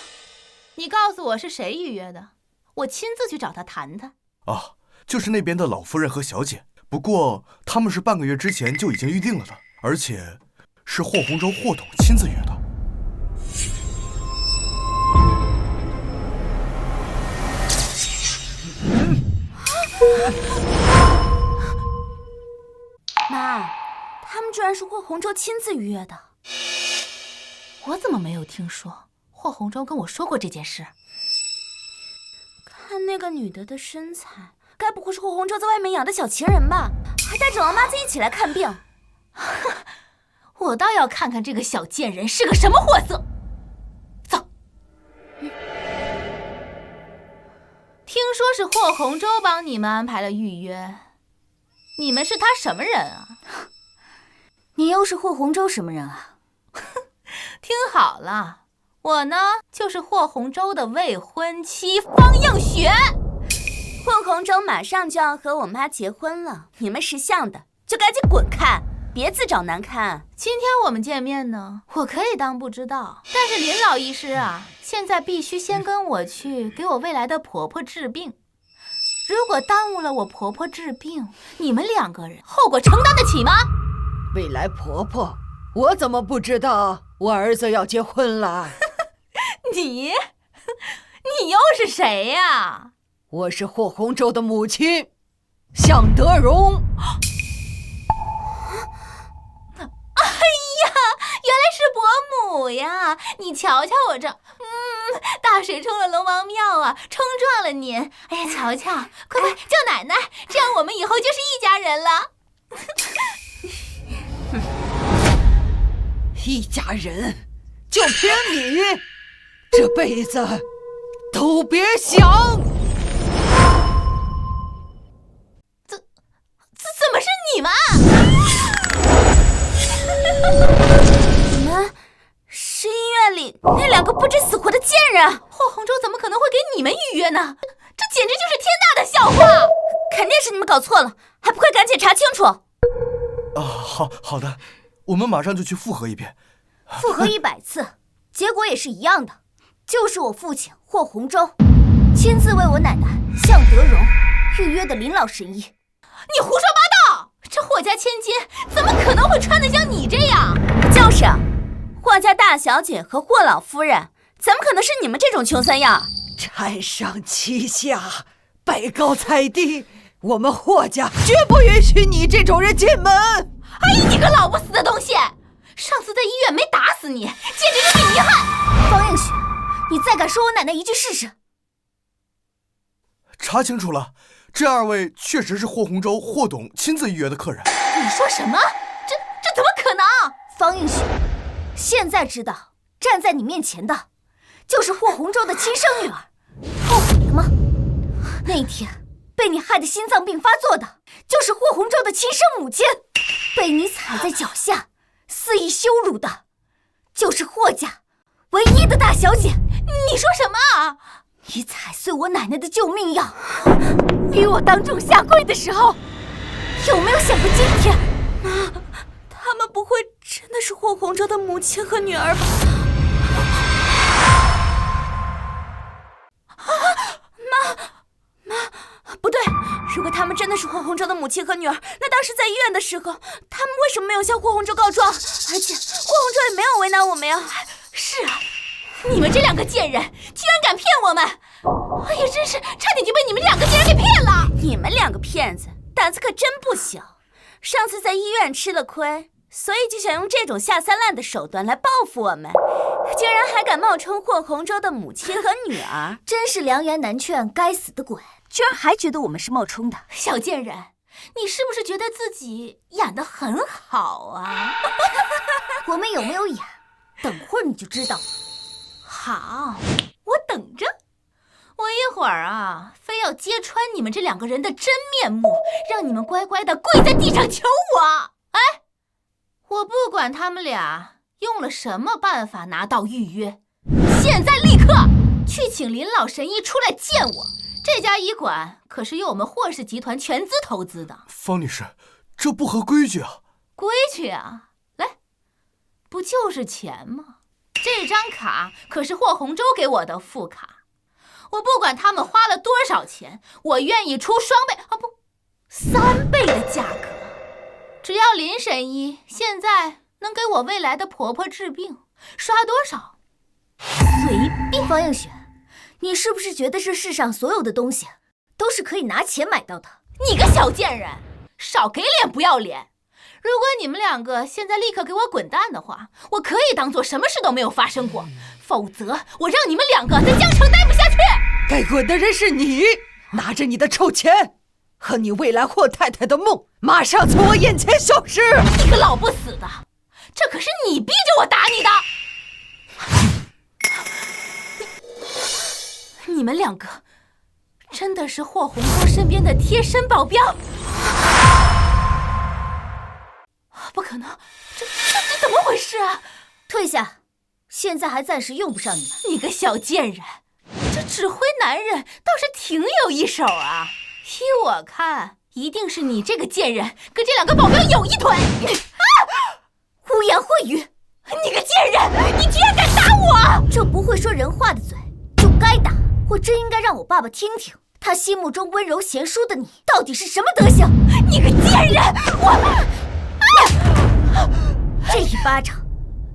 你告诉我是谁预约的，我亲自去找他谈谈。啊，就是那边的老夫人和小姐，不过他们是半个月之前就已经预定了的，而且是霍洪洲霍董亲自约的。妈，他们居然是霍洪洲亲自预约的。我怎么没有听说？霍洪洲跟我说过这件事。看那个女的的身材，该不会是霍洪洲在外面养的小情人吧？还带着王妈子一起来看病。我倒要看看这个小贱人是个什么货色。走。听说是霍洪洲帮你们安排了预约，你们是他什么人啊？你又是霍洪洲什么人啊？听好了，我呢就是霍洪洲的未婚妻方映雪。霍洪洲马上就要和我妈结婚了，你们识相的就赶紧滚开，别自找难堪。今天我们见面呢，我可以当不知道，但是林老医师啊，现在必须先跟我去给我未来的婆婆治病。如果耽误了我婆婆治病，你们两个人后果承担得起吗？未来婆婆，我怎么不知道我儿子要结婚了？你又是谁呀？我是霍洪洲的母亲，向德荣。哎呀，原来是伯母呀！你瞧瞧我这，大水冲了龙王庙啊，冲撞了您。哎呀，瞧瞧，快快叫奶奶，这样我们以后就是一家人了。一家人，就凭你，这辈子都别想。怎么是你们？你们是医院里那两个不知死活的贱人。霍洪洲怎么可能会给你们预约呢？这简直就是天大的笑话！肯定是你们搞错了，还不快赶紧查清楚！好的，我们马上就去复核一遍。复核100次，结果也是一样的，就是我父亲霍洪洲亲自为我奶奶向德荣预约的林老神医。你胡说八道！这霍家千金怎么可能会穿得像你这样？就是啊，霍家大小姐和霍老夫人怎么可能是你们这种穷酸样？承上启下，拜高踩低，我们霍家绝不允许你这种人进门。哎，你个老不死的东西！上次在医院没打死你，简直就是遗憾！方映雪，你再敢说我奶奶一句试试！查清楚了，这二位确实是霍洪洲霍董亲自预约的客人。你说什么？这怎么可能？方映雪，现在知道站在你面前的就是霍洪洲的亲生女儿，后悔了吗？那天被你害得心脏病发作的就是霍洪洲的亲生母亲，被你踩在脚下肆意羞辱的就是霍家唯一的大小姐。你说什么？以踩碎我奶奶的救命药，逼我当众下跪的时候，有没有想过今天？妈，他们不会真的是霍红州的母亲和女儿吧？妈，不对，如果他们真的是霍红州的母亲和女儿，那当时在医院的时候，他们为什么没有向霍红州告状？而且霍红州也没有为难我们呀。是啊，你们这两个贱人居然敢骗我们！哎呀，真是差点就被你们两个贱人给骗了！你们两个骗子，胆子可真不小。上次在医院吃了亏，所以就想用这种下三滥的手段来报复我们，竟然还敢冒充霍红州的母亲和女儿，真是良言难劝，该死的鬼！居然还觉得我们是冒充的。小贱人，你是不是觉得自己演得很好啊？我们有没有演？等会儿你就知道了。好，我等着。我一会儿啊，非要揭穿你们这两个人的真面目，让你们乖乖的跪在地上求我。哎，我不管他们俩用了什么办法拿到预约，现在立刻去请林老神医出来见我。这家医馆可是由我们霍氏集团全资投资的。方女士，这不合规矩啊！规矩啊？来，不就是钱吗？这张卡可是霍红州给我的副卡。我不管他们花了多少钱，我愿意出双倍啊不，3倍的价格。只要林神医现在能给我未来的婆婆治病，刷多少随便。方映雪，你是不是觉得这世上所有的东西都是可以拿钱买到的？你个小贱人，少给脸不要脸！如果你们两个现在立刻给我滚蛋的话，我可以当做什么事都没有发生过，否则我让你们两个在江城待不下去。该滚的人是你，拿着你的臭钱和你未来霍太太的梦，马上从我眼前消失！你个老不死的，这可是你逼着我打你的！你们两个真的是霍红州身边的贴身保镖？不可能，这怎么回事啊？退下，现在还暂时用不上你们。你个小贱人，这指挥男人倒是挺有一手啊！依我看，一定是你这个贱人跟这两个保镖有一腿！污言秽语！你个贱人，你居然敢打我！这不会说人话的嘴就该打！我真应该让我爸爸听听，他心目中温柔贤淑的你到底是什么德行！你个贱人，这一巴掌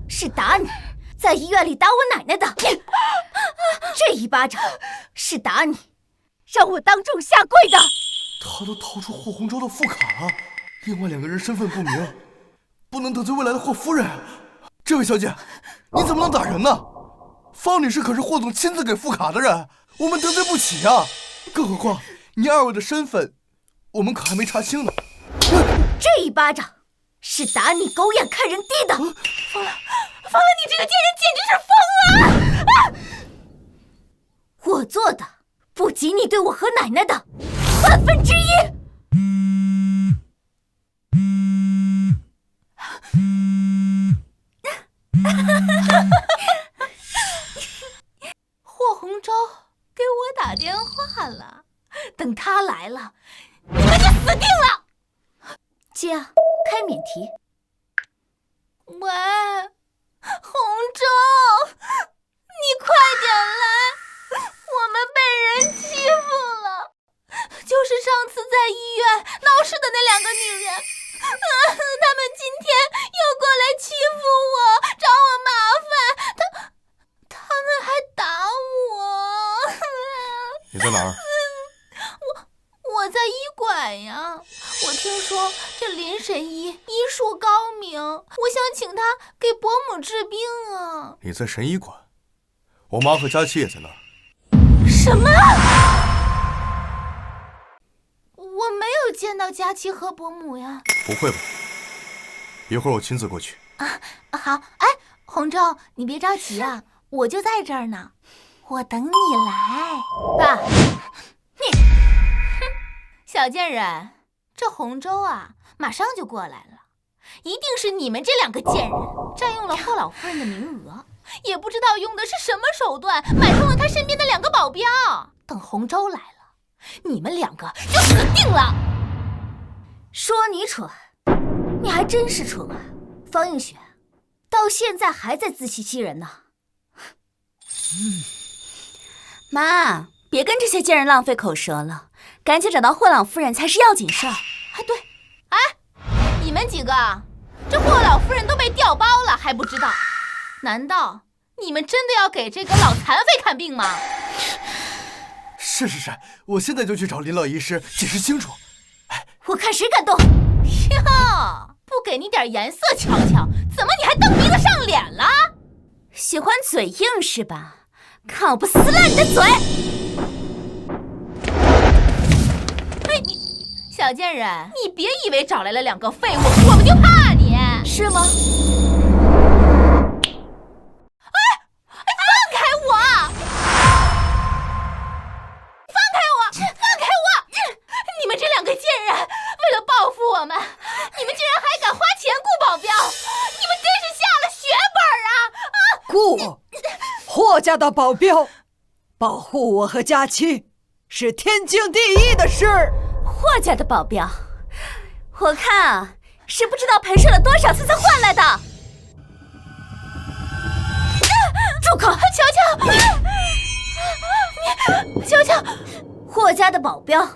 是打你在医院里打我奶奶的，这一巴掌是打你让我当众下跪的。他都掏出霍红州的副卡了，另外两个人身份不明，不能得罪未来的霍夫人。这位小姐，你怎么能打人呢？方女士可是霍总亲自给副卡的人，我们得罪不起啊！更何况你二位的身份，我们可还没查清呢。这一巴掌是打你狗眼看人低的。疯了，你这个贱人简直是疯了！我做的不及你对我和奶奶的1/1000。霍红州给我打电话了，等他来了，你们就死定了！接啊，开免提。喂，红州，你快点来，我们被人欺负了，就是上次在医院闹事的那两个女人，他们今天又过来欺负我，找我麻烦，他们还打我。你在哪儿？我在医馆呀，我听说这林神医医术高明，我想请他给伯母治病啊。你在神医馆？我妈和佳琪也在那儿。什么？我没有见到佳琪和伯母呀。不会吧？一会儿我亲自过去。好，哎，红州，你别着急啊，我就在这儿呢，我等你来。爸，小贱人，这红州啊，马上就过来了，一定是你们这两个贱人占用了霍老夫人的名额，也不知道用的是什么手段，买通了她身边的两个保保镖，等洪州来了，你们两个就死定了。说你蠢，你还真是蠢啊！方映雪，到现在还在自欺欺人呢。妈，别跟这些贱人浪费口舌了，赶紧找到霍老夫人才是要紧事儿。对，哎，你们几个，这霍老夫人都被调包了还不知道？难道你们真的要给这个老残废看病吗？是，我现在就去找林老医师解释清楚。我看谁敢动！哟，不给你点颜色瞧瞧，怎么你还蹬鼻子上脸了？喜欢嘴硬是吧？看我不撕烂你的嘴！哎，你小贱人，你别以为找来了两个废物，我们就怕你，是吗？霍家的保镖，保护我和佳期是天经地义的事。霍家的保镖，我看啊，是不知道陪睡了多少次才换来的。住口！乔乔，霍家的保镖，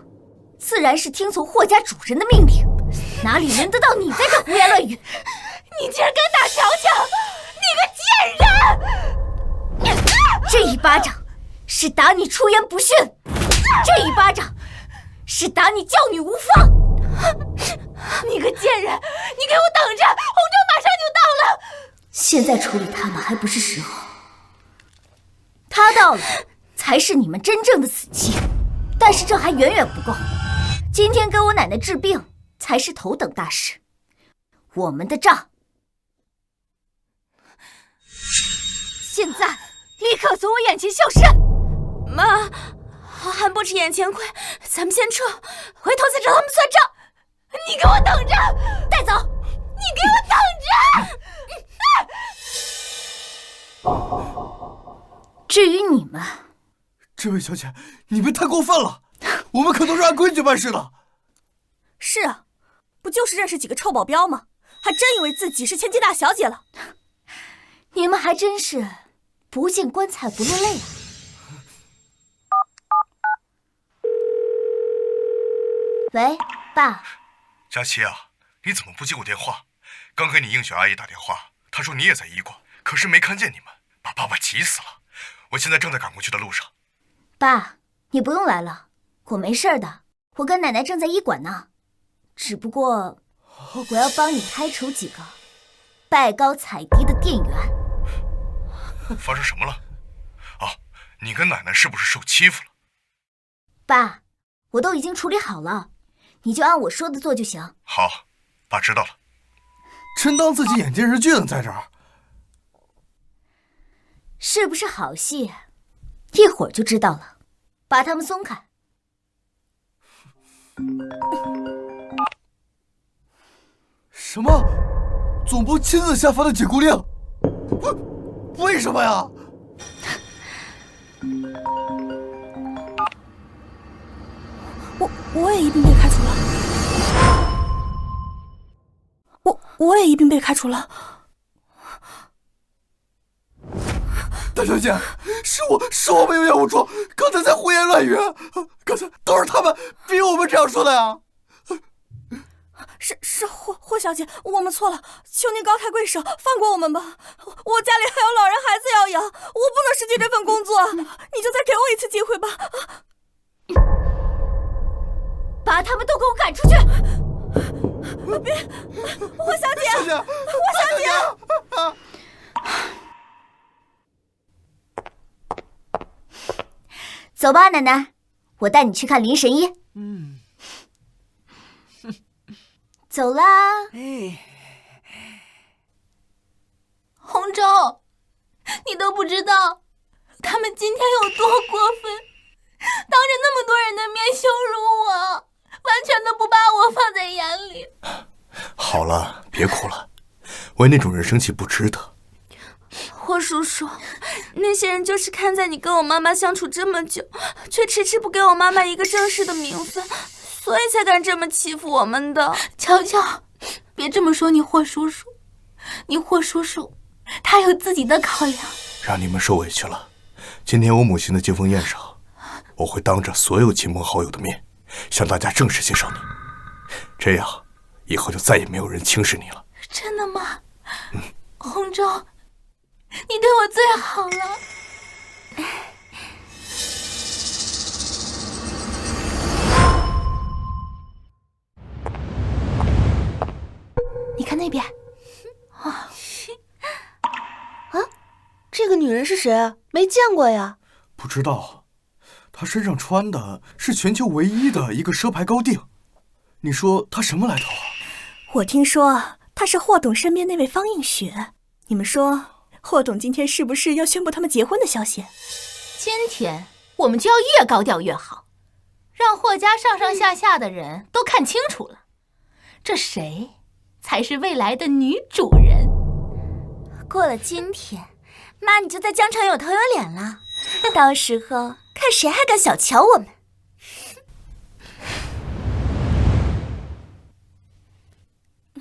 自然是听从霍家主人的命令，哪里轮得到你在这胡言乱语？你竟然敢打乔乔，你个贱人！这一巴掌是打你出言不逊，这一巴掌是打你教女无方。你个贱人，你给我等着，洪州马上就到了。现在处理他们还不是时候，他到了才是你们真正的死期。但是这还远远不够，今天给我奶奶治病才是头等大事。我们的账现在立刻从我眼前消失！妈，还不止眼前亏，咱们先撤，回头再找他们算账。你给我等着！带走！你给我等着！至于你们，这位小姐，你们太过分了，我们可都是按规矩办事的。是啊，不就是认识几个臭保镖吗？还真以为自己是千金大小姐了。你们还真是不见棺材不落泪啊！喂，爸。佳琪啊，你怎么不接我电话？刚给你映雪阿姨打电话，她说你也在医馆，可是没看见你们，把爸爸急死了。我现在正在赶过去的路上。爸，你不用来了，我没事的，我跟奶奶正在医馆呢。只不过我要帮你开除几个拜高踩低的店员。发生什么了？啊，你跟奶奶是不是受欺负了？爸，我都已经处理好了，你就按我说的做就行。好，爸知道了。真当自己演电视剧呢，在这儿。是不是好戏？一会儿就知道了。把他们松开。什么？总部亲自下发的解雇令？为什么呀？我也一并被开除了。我也一并被开除了。大小姐，是我没有眼无珠，刚才在胡言乱语，刚才都是他们逼我们这样说的呀。是霍小姐，我们错了，求您高抬贵手，放过我们吧。我家里还有老人孩子要养，我不能失去这份工作，你就再给我一次机会吧。把他们都给我赶出去！别，霍小姐，霍小姐。走吧，奶奶，我带你去看林神医。走啦。洪州，你都不知道他们今天有多过分，当着那么多人的面羞辱我，完全都不把我放在眼里。好了，别哭了，为那种人生气不值得。霍叔叔，那些人就是看在你跟我妈妈相处这么久，却迟迟不给我妈妈一个正式的名分，所以才敢这么欺负我们的。乔乔，别这么说你霍叔叔，你霍叔叔他有自己的考量。让你们受委屈了。今天我母亲的接风宴上，我会当着所有亲朋好友的面，向大家正式介绍你，这样以后就再也没有人轻视你了。真的吗？红州，你对我最好了。你看那边。这个女人是谁啊？没见过呀。不知道，她身上穿的是全球唯一的一个奢牌高定。你说她什么来头啊？我听说她是霍董身边那位方映雪。你们说，霍董今天是不是要宣布他们结婚的消息？今天我们就要越高调越好，让霍家上上下下的人都看清楚了，这谁才是未来的女主人。过了今天，妈你就在江城有头有脸了，到时候看谁还敢小瞧我们。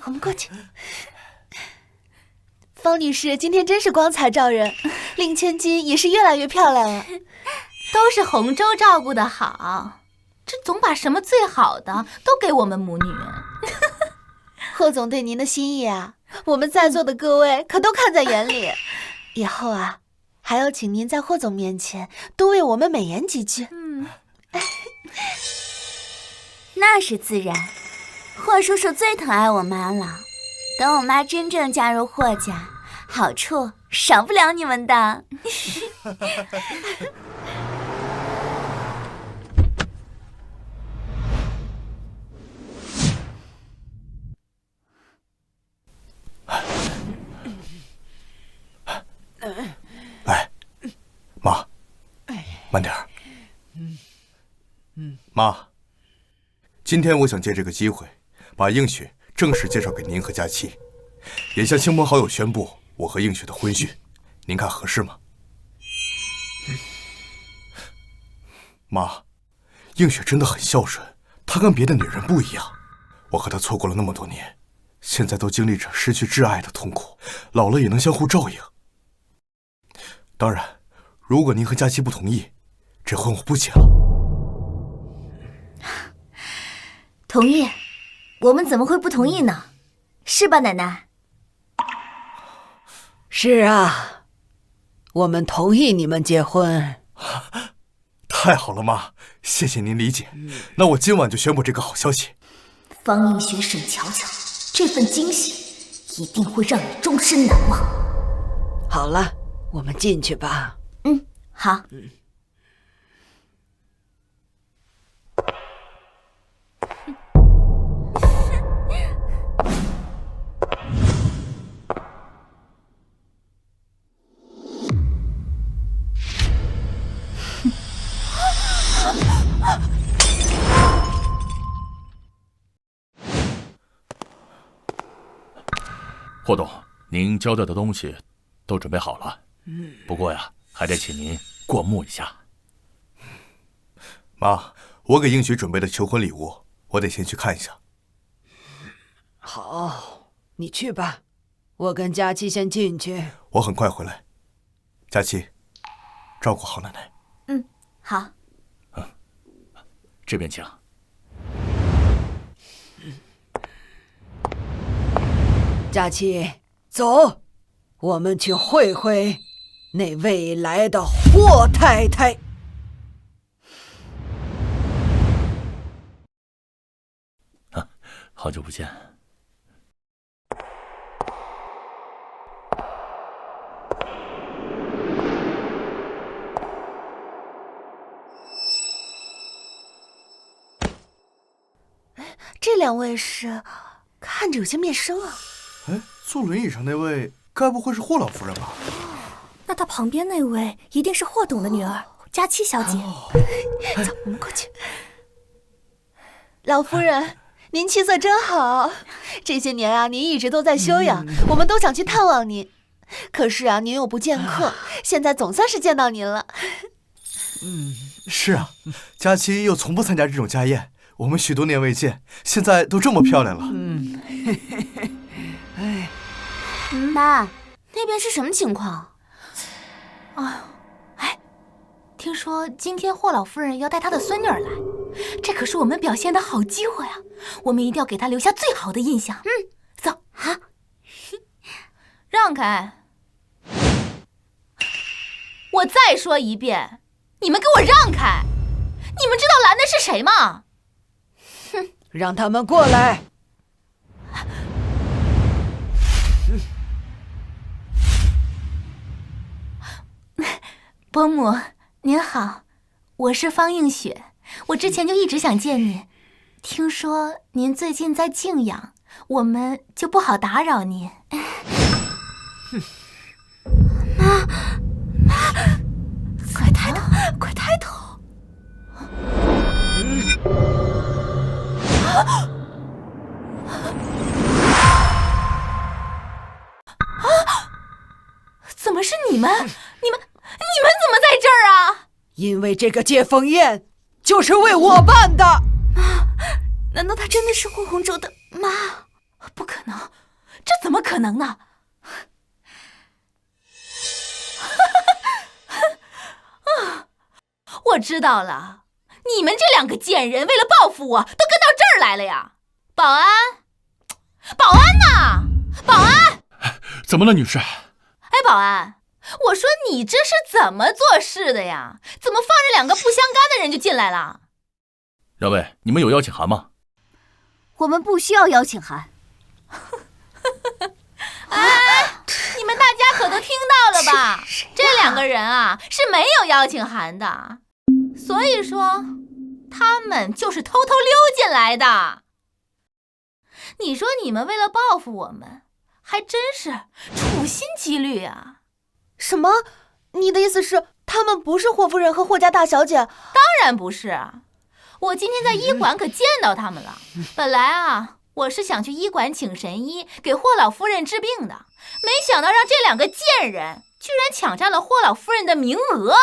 我们过去。方女士今天真是光彩照人，令千金也是越来越漂亮了。都是洪州照顾得好，这总把什么最好的都给我们母女。霍总对您的心意啊，我们在座的各位可都看在眼里。以后啊，还要请您在霍总面前多为我们美言几句。那是自然，霍叔叔最疼爱我妈了。等我妈真正加入霍家，好处少不了你们的。哎，妈，慢点儿。妈，今天我想借这个机会，把映雪正式介绍给您和佳期，也向亲朋好友宣布我和映雪的婚讯，您看合适吗？妈，映雪真的很孝顺，她跟别的女人不一样。我和她错过了那么多年，现在都经历着失去挚爱的痛苦，老了也能相互照应。当然，如果您和佳期不同意，这婚我不结了。同意，我们怎么会不同意呢？是吧，奶奶？是啊，我们同意你们结婚。太好了，妈，谢谢您理解。那我今晚就宣布这个好消息。方映雪、沈乔乔，这份惊喜一定会让你终身难忘。好了，我们进去吧。好。霍董，您交代的东西都准备好了。不过呀，还得请您过目一下。妈，我给映雪准备的求婚礼物，我得先去看一下。好，你去吧，我跟佳期先进去。我很快回来。佳期，照顾好奶奶。好。这边请。佳期，走，我们去会会那未来的霍太太。好久不见。这两位是，看着有些面生啊。坐轮椅上那位，该不会是霍老夫人吧？那他旁边那位一定是霍董的女儿佳期小姐。走，我们过去。老夫人，您气色真好。这些年啊，您一直都在休养，我们都想去探望您。可是啊，您又不见客，现在总算是见到您了。是啊，佳期又从不参加这种家宴，我们许多年未见，现在都这么漂亮了。妈，那边是什么情况？听说今天霍老夫人要带她的孙女儿来，这可是我们表现的好机会啊！我们一定要给她留下最好的印象。走，好，让开！我再说一遍，你们给我让开！你们知道拦的是谁吗？让他们过来。伯母，您好，我是方映雪，我之前就一直想见您，听说您最近在静养，我们就不好打扰您。妈，快抬头，快抬头！怎么是你们？你们怎么在这儿啊？因为这个接风宴就是为我办的。妈，难道她真的是霍红州的妈？不可能，这怎么可能呢？我知道了，你们这两个贱人为了报复我，都跟到这儿来了呀！保安，保安呐！保安！怎么了，女士？哎，保安，我说你这是怎么做事的呀？怎么放着两个不相干的人就进来了？两位，你们有邀请函吗？我们不需要邀请函。哎，你们大家可都听到了吧？这两个人啊是没有邀请函的，所以说他们就是偷偷溜进来的。你说你们为了报复我们，还真是处心积虑啊！什么？你的意思是他们不是霍夫人和霍家大小姐？当然不是啊！我今天在医馆可见到他们了。本来啊，我是想去医馆请神医给霍老夫人治病的，没想到让这两个贱人居然抢占了霍老夫人的名额。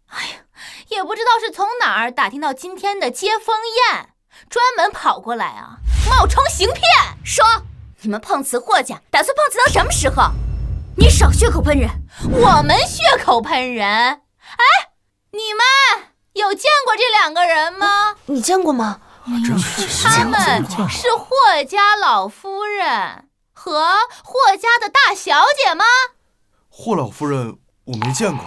哎呀，也不知道是从哪儿打听到今天的接风宴，专门跑过来啊，冒充行骗。说，你们碰瓷霍家打算碰瓷到什么时候？你少血口喷人！我们血口喷人？哎，你们有见过这两个人吗？你见过吗？他们是霍家老夫人和霍家的大小姐吗？霍老夫人我没见过，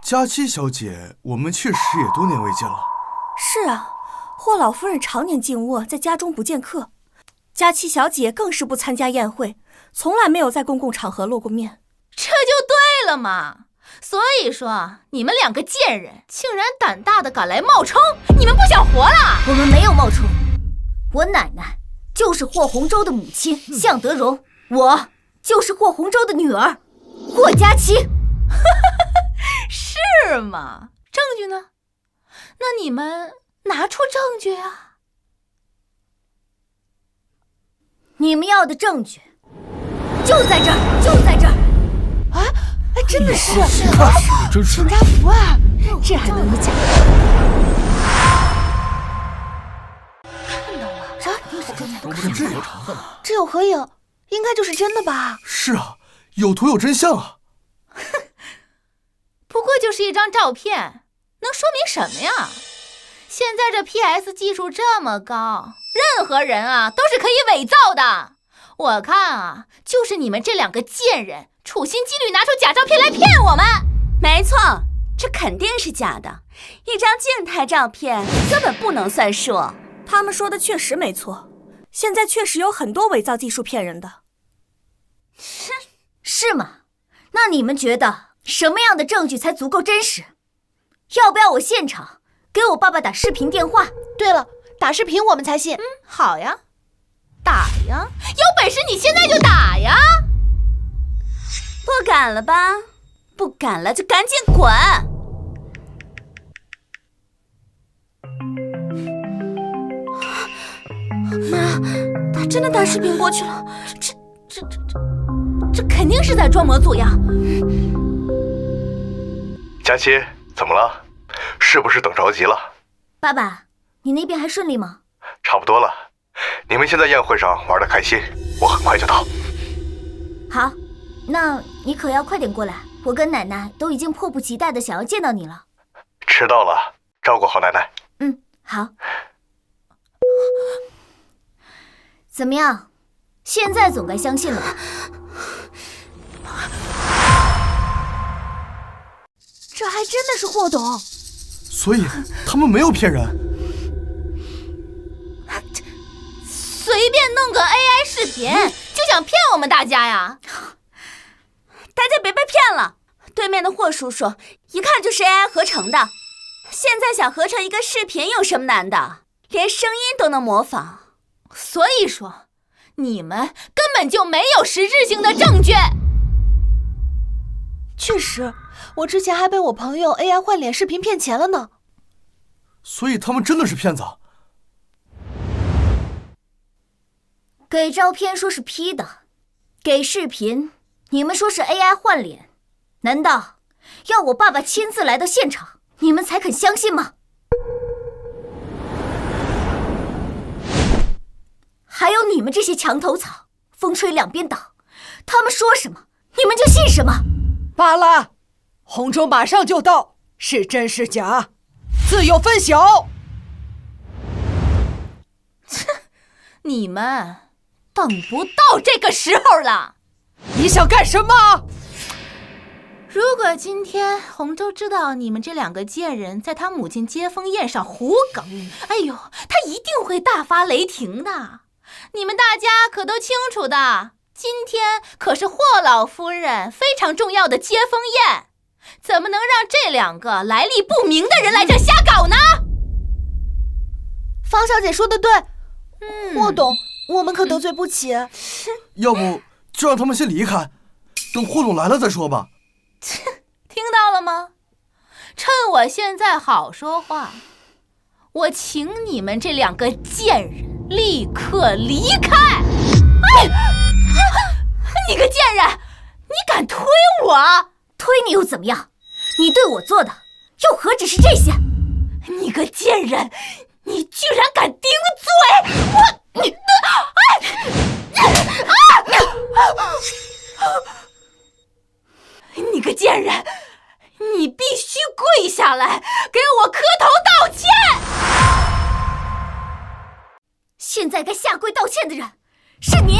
佳期小姐我们确实也多年未见了。是啊，霍老夫人常年静卧在家中不见客，佳期小姐更是不参加宴会，从来没有在公共场合露过面。这就对了嘛！所以说，你们两个贱人竟然胆大的敢来冒充，你们不想活了？我们没有冒充，我奶奶就是霍红州的母亲向德荣，我就是霍红州的女儿霍佳期。是吗？证据呢？那你们拿出证据啊！你们要的证据就在这儿，就在这儿！啊，哎，真的是，真是全家福啊！这还能有假？看到了，啥？都不是这有成分呢。这有合影，应该就是真的吧？是啊，有图有真相啊！不过就是一张照片，能说明什么呀？现在这 PS 技术这么高，任何人啊都是可以伪造的。我看啊，就是你们这两个贱人处心积虑拿出假照片来骗我们。没错，这肯定是假的，一张静态照片根本不能算数。他们说的确实没错，现在确实有很多伪造技术骗人的。是吗？那你们觉得什么样的证据才足够真实？要不要我现场给我爸爸打视频电话？对了，打视频我们才信。好呀，打呀，有本事你现在就打呀！不敢了吧？不敢了就赶紧滚！妈，他真的打视频过去了，这这肯定是在装模作样。佳期，怎么了？是不是等着急了？爸爸，你那边还顺利吗？差不多了。你们先在宴会上玩得开心，我很快就到。好，那你可要快点过来，我跟奶奶都已经迫不及待的想要见到你了。迟到了，照顾好奶奶。好。怎么样？现在总该相信了吧？这还真的是霍董，所以他们没有骗人。随便弄个 AI 视频就想骗我们大家呀？大家别被骗了，对面的霍叔叔一看就是 AI 合成的，现在想合成一个视频有什么难的？连声音都能模仿。所以说，你们根本就没有实质性的证据。确实，我之前还被我朋友 AI 换脸视频骗钱了呢。所以他们真的是骗子。给照片说是 P 的，给视频你们说是 AI 换脸，难道要我爸爸亲自来到现场，你们才肯相信吗？还有你们这些墙头草，风吹两边倒，他们说什么你们就信什么。罢了，红州马上就到，是真是假，自有分晓。你们等不到这个时候了。你想干什么？如果今天洪州知道你们这两个贱人在他母亲接风宴上胡搞，哎呦，他一定会大发雷霆的。你们大家可都清楚的，今天可是霍老夫人非常重要的接风宴，怎么能让这两个来历不明的人来这瞎搞呢？方小姐说的对，霍董，我们可得罪不起。要不就让他们先离开，等霍董来了再说吧。听到了吗？趁我现在好说话，我请你们这两个贱人立刻离开！你个贱人，你敢推我？推你又怎么样？你对我做的又何止是这些？你个贱人，你居然敢顶嘴！你个贱人，你必须跪下来给我磕头道歉！现在该下跪道歉的人是你。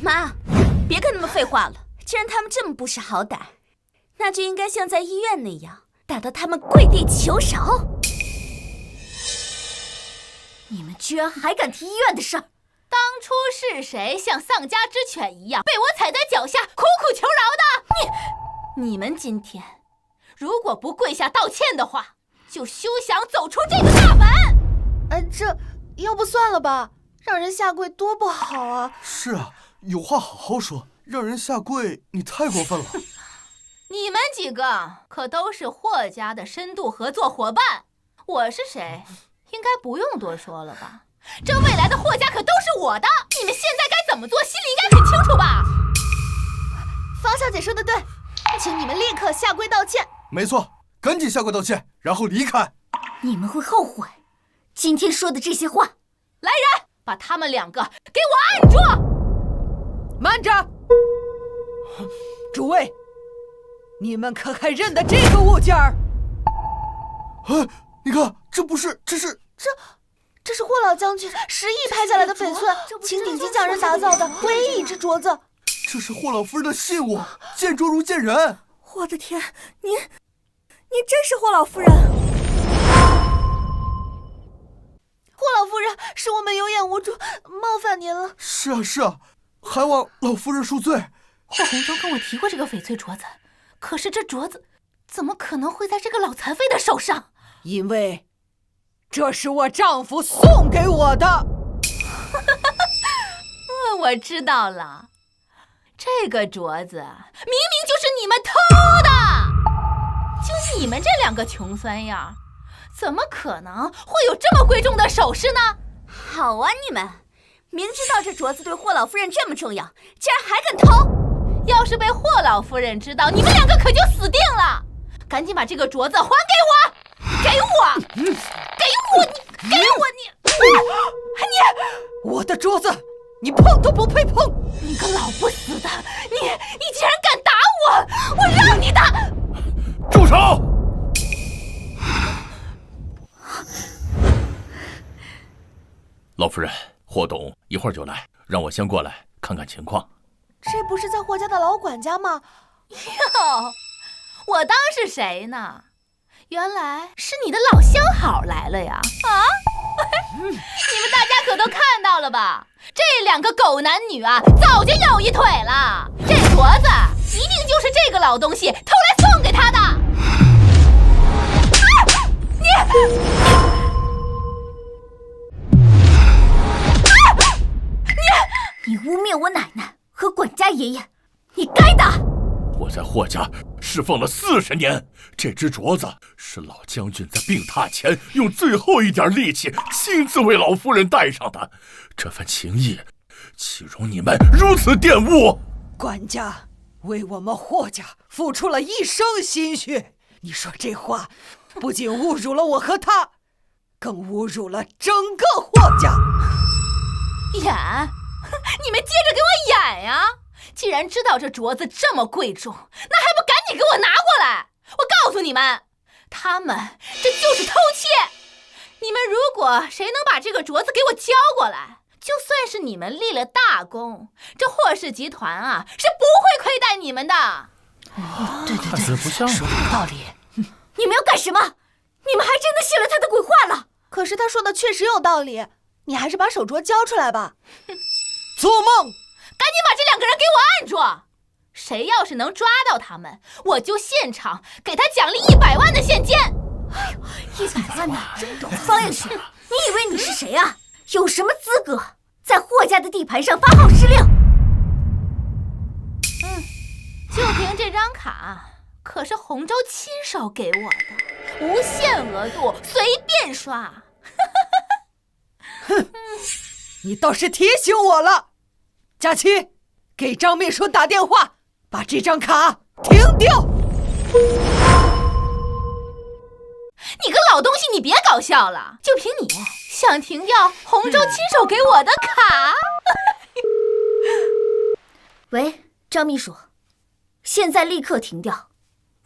妈，别跟他们废话了，既然他们这么不识好歹，那就应该像在医院那样打到他们跪地求饶。你们居然还敢提医院的事儿！当初是谁像丧家之犬一样被我踩在脚下苦苦求饶的？你们今天如果不跪下道歉的话，就休想走出这个大门！这要不算了吧，让人下跪多不好啊！是啊，有话好好说，让人下跪你太过分了。你们几个可都是霍家的深度合作伙伴，我是谁，应该不用多说了吧？这未来的霍家可都是我的，你们现在该怎么做，心里应该很清楚吧？方小姐说的对，请你们立刻下跪道歉。没错，赶紧下跪道歉，然后离开。你们会后悔今天说的这些话。来人，把他们两个给我按住！慢着，诸位，你们可还认得这个物件儿？你看，这是霍老将军10亿拍下来的翡翠，请顶级匠人打造的唯一一只镯子。这是霍老夫人的信物，见镯如见人。我的天，您真是霍老夫人？霍老夫人，是我们有眼无珠，冒犯您了。是啊，还望老夫人恕罪。霍洪州跟我提过这个翡翠镯子，可是这镯子怎么可能会在这个老残废的手上？因为这是我丈夫送给我的。我知道了，这个镯子明明就是你们偷的。就你们这两个穷酸样，怎么可能会有这么贵重的首饰呢？好啊，你们明知道这镯子对霍老夫人这么重要，竟然还敢偷！要是被霍老夫人知道，你们两个可就死定了！赶紧把这个镯子还给我！给我！给我！你给我！你！我的镯子，你碰都不配碰！你个老不死的！你竟然敢打我！我让你的！住手！老夫人，霍董一会儿就来，让我先过来看看情况。这不是在霍家的老管家吗？哟，我当是谁呢？原来是你的老相好来了呀！啊，你们大家可都看到了吧？这两个狗男女啊，早就有一腿了。这镯子一定就是这个老东西偷来送给他的。你污蔑我奶奶和管家爷爷，你该打！我在霍家侍奉了40年，这只镯子是老将军在病榻前用最后一点力气亲自为老夫人戴上的，这份情谊岂容你们如此玷污？管家为我们霍家付出了一生心血，你说这话不仅侮辱了我和他，更侮辱了整个霍家。演？你们接着给我演呀！既然知道这镯子这么贵重，那还不赶紧给我拿过来！我告诉你们，他们这就是偷窃。你们如果谁能把这个镯子给我交过来，就算是你们立了大功，这霍氏集团啊是不会亏待你们的。对，看似不像，说的有道理。你们要干什么？你们还真的信了他的鬼话了？可是他说的确实有道理，你还是把手镯交出来吧。做梦！赶紧把这两个人给我按住！谁要是能抓到他们，我就现场给他奖励100万的现金。哎呦，100万呢？方映雪，你以为你是谁啊？有什么资格在霍家的地盘上发号施令？就凭这张卡，可是洪州亲手给我的，无限额度，随便刷。哼，你倒是提醒我了。佳琪，给张秘书打电话，把这张卡停掉。你个老东西，你别搞笑了！就凭你想停掉洪州亲手给我的卡？喂，张秘书，现在立刻停掉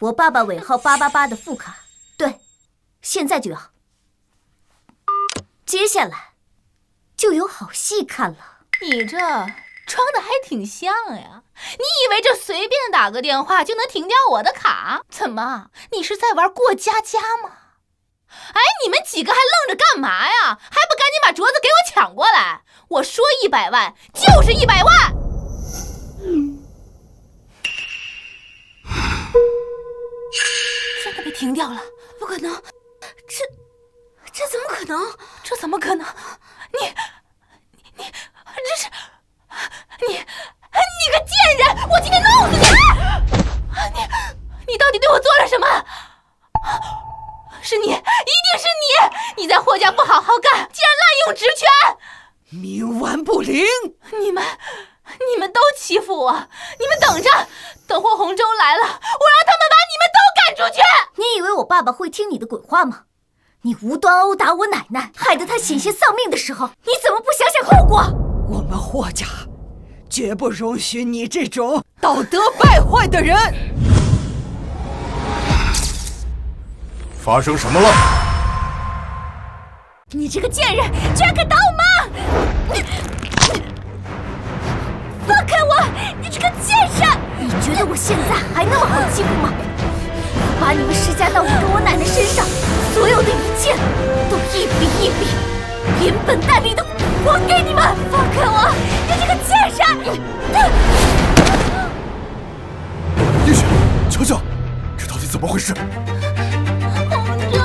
我爸爸尾号888的副卡，对，现在就要。接下来就有好戏看了。你这装的还挺像呀！你以为这随便打个电话就能停掉我的卡？怎么，你是在玩过家家吗？哎，你们几个还愣着干嘛呀？还不赶紧把镯子给我抢过来！我说100万就是100万！真的被停掉了？不可能！这怎么可能？这怎么可能？这是你个贱人！我今天弄死你！你到底对我做了什么？是你，一定是你！你在霍家不好好干，竟然滥用职权，冥顽不灵！你们都欺负我！你们等着，等霍洪州来了，我让他们把你们都赶出去！你以为我爸爸会听你的鬼话吗？你无端殴打我奶奶，害得她险些丧命的时候，你怎么不想想后果？我们霍家绝不容许你这种道德败坏的人！发生什么了？你这个贱人，居然敢打我妈！放开我！你这个贱人！你觉得我现在还那么好欺负吗？我把你们施加到我跟我奶奶身上所有的一切，都一笔一笔连本带利的还给你们！放开我！你这个贱人！映雪，求求，这到底怎么回事？洪州，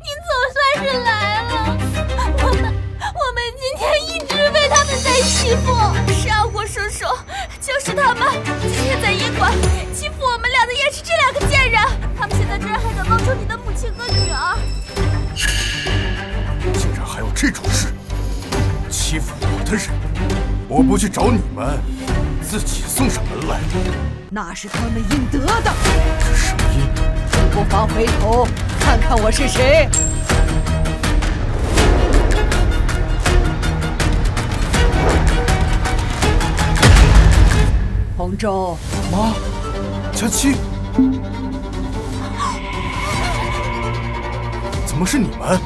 你总算是来了！我们今天一直被他们在欺负。是啊，霍叔叔，就是他们！今天在医馆欺负我们俩的也是这两个贱人，他们现在居然还敢冒充你的母亲和女儿！竟然还有这种事！欺负我的的人，我不去找你们，自己送上门来。那是他们应得的。这声音，你不妨回头看看我是谁。洪州，妈，佳期，怎么是你们？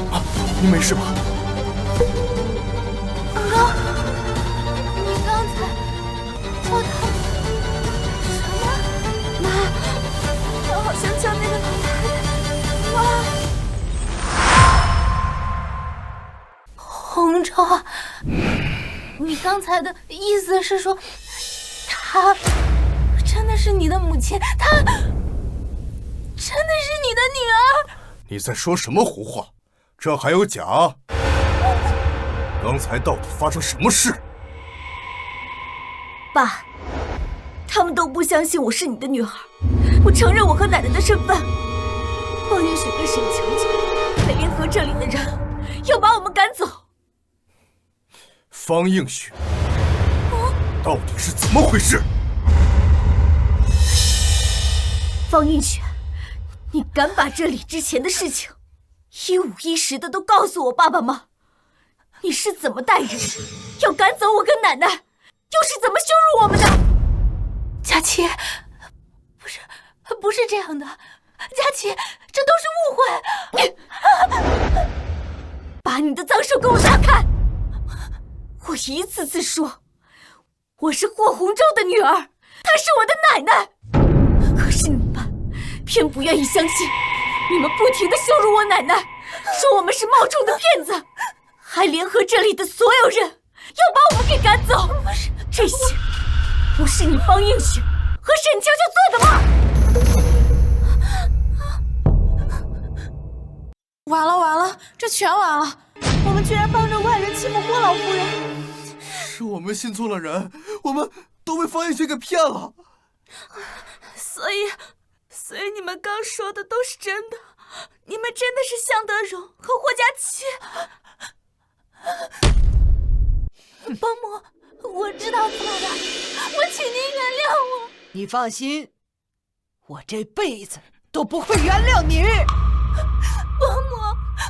啊，你没事吧？你刚才叫他什么？妈，他好像叫那个老太太。妈。洪州，你刚才的意思是说，她真的是你的母亲，她真的是你的女儿？你在说什么胡话？这还有假？刚才到底发生什么事？爸，他们都不相信我是你的女儿。我承认我和奶奶的身份。方云雪跟沈乔乔还联合这里的人，要把我们赶走。方映雪，到底是怎么回事？方映雪，你敢把这里之前的事情一五一十的都告诉我爸爸吗？你是怎么带人要赶走我跟奶奶，又是怎么羞辱我们的？佳琪，不是这样的，佳琪，这都是误会。把你的脏手给我拿开！我一次次说，我是霍洪州的女儿，她是我的奶奶。可是你们偏不愿意相信，你们不停地羞辱我奶奶，说我们是冒充的骗子，还联合这里的所有人，要把我们给赶走。这些不是你方映雪和沈乔乔做的吗？完了，这全完了！我们居然帮着外人欺负霍老夫人。是我们信错了人，我们都被方映雪给骗了。所以你们刚说的都是真的？你们真的是向德荣和霍佳琪？伯母，我知道错了，我请您原谅我。你放心，我这辈子都不会原谅你。伯母，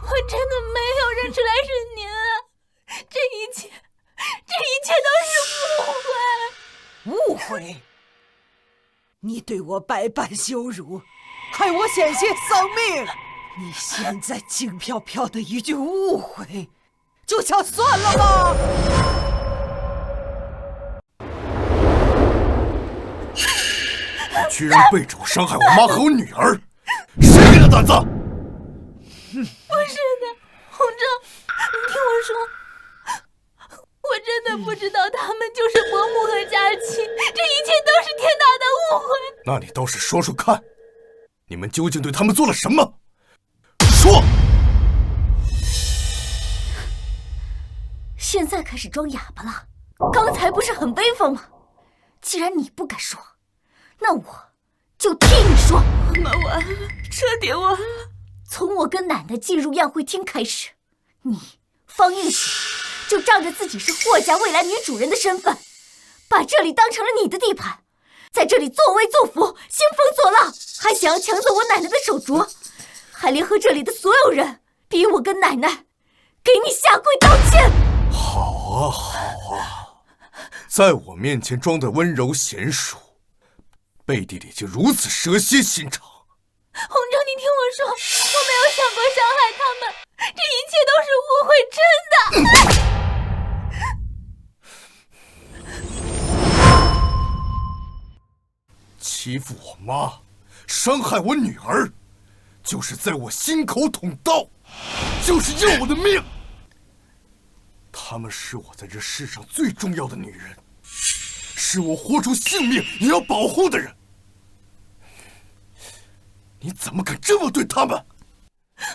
我真的没有认出来是您啊！这一切都是误会。误会？你对我百般羞辱，害我险些丧命。你现在轻飘飘的一句误会，就想算了吗？居然背着我伤害我妈和我女儿，谁给的胆子？不是的，洪州，你听我说，我真的不知道他们就是伯母和佳琪，这一切都是天大的误会。那你倒是说说看，你们究竟对他们做了什么？说！现在开始装哑巴了，刚才不是很威风吗？既然你不敢说，那我就替你说。我们完了，彻底完了。从我跟奶奶进入宴会厅开始，你方映雪就仗着自己是霍家未来女主人的身份，把这里当成了你的地盘，在这里作威作福，兴风作浪，还想要抢走我奶奶的手镯，还联合这里的所有人逼我跟奶奶给你下跪道歉。好啊，在我面前装的温柔娴熟，背地里就如此蛇蝎心肠。洪州，你听我说，我没有想过伤害他们，这一切都是误会，真的。欺负我妈，伤害我女儿，就是在我心口捅刀，就是要我的命。她们是我在这世上最重要的女人，是我豁出性命也要保护的人。你怎么敢这么对他们？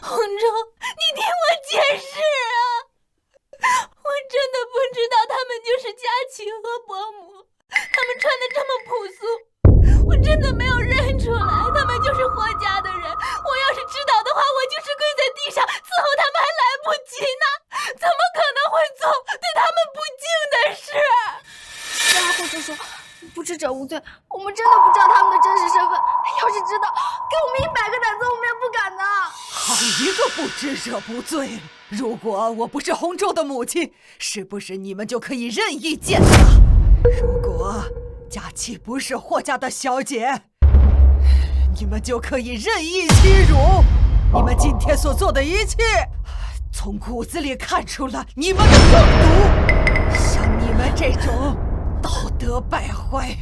洪州，你听我解释啊！我真的不知道他们就是佳琪和伯母，他们穿的这么朴素，我真的没有认出来他们就是霍家的人。我要是叔叔，不知者无罪，我们真的不知道他们的真实身份。要是知道，给我们100个胆子，我们也不敢的。好一个不知者不罪！如果我不是洪州的母亲，是不是你们就可以任意践踏？如果佳琪不是霍家的小姐，你们就可以任意欺辱。你们今天所做的一切，从骨子里看出了你们的恶毒。像你们这种道德败坏、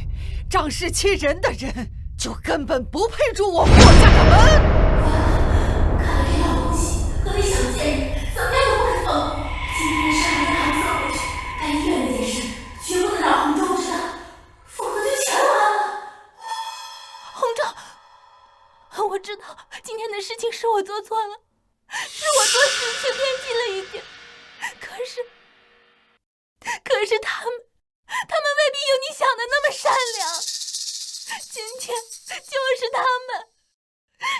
仗势欺人的人，就根本不配入我霍家的门。何必想见人，怎么样都不肯放人。今天上门让他送回去，但医院那件事绝不能让洪州知道，否则就全完了。洪州，我知道今天的事情是我做错了，是我做事情偏激了一点。可是他们未必有你想的那么善良。今天就是他们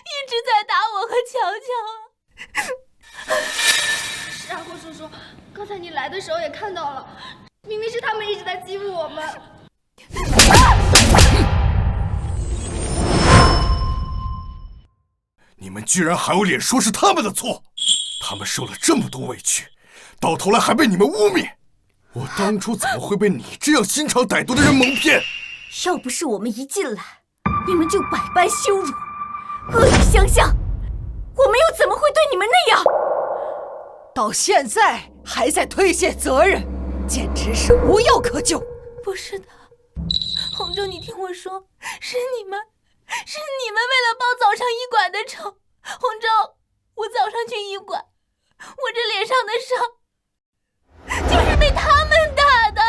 一直在打我和乔乔。是啊，霍叔叔，刚才你来的时候也看到了，明明是他们一直在欺负我们。你们居然还有脸说是他们的错？他们受了这么多委屈，到头来还被你们污蔑。我当初怎么会被你这样心肠歹毒的人蒙骗？要不是我们一进来，你们就百般羞辱，恶语相向，我们又怎么会对你们那样？到现在还在推卸责任，简直是无药可救。不是的，洪州，你听我说，是你们为了报早上医馆的仇。洪州，我早上去医馆，我这脸上的伤就是被他们打的。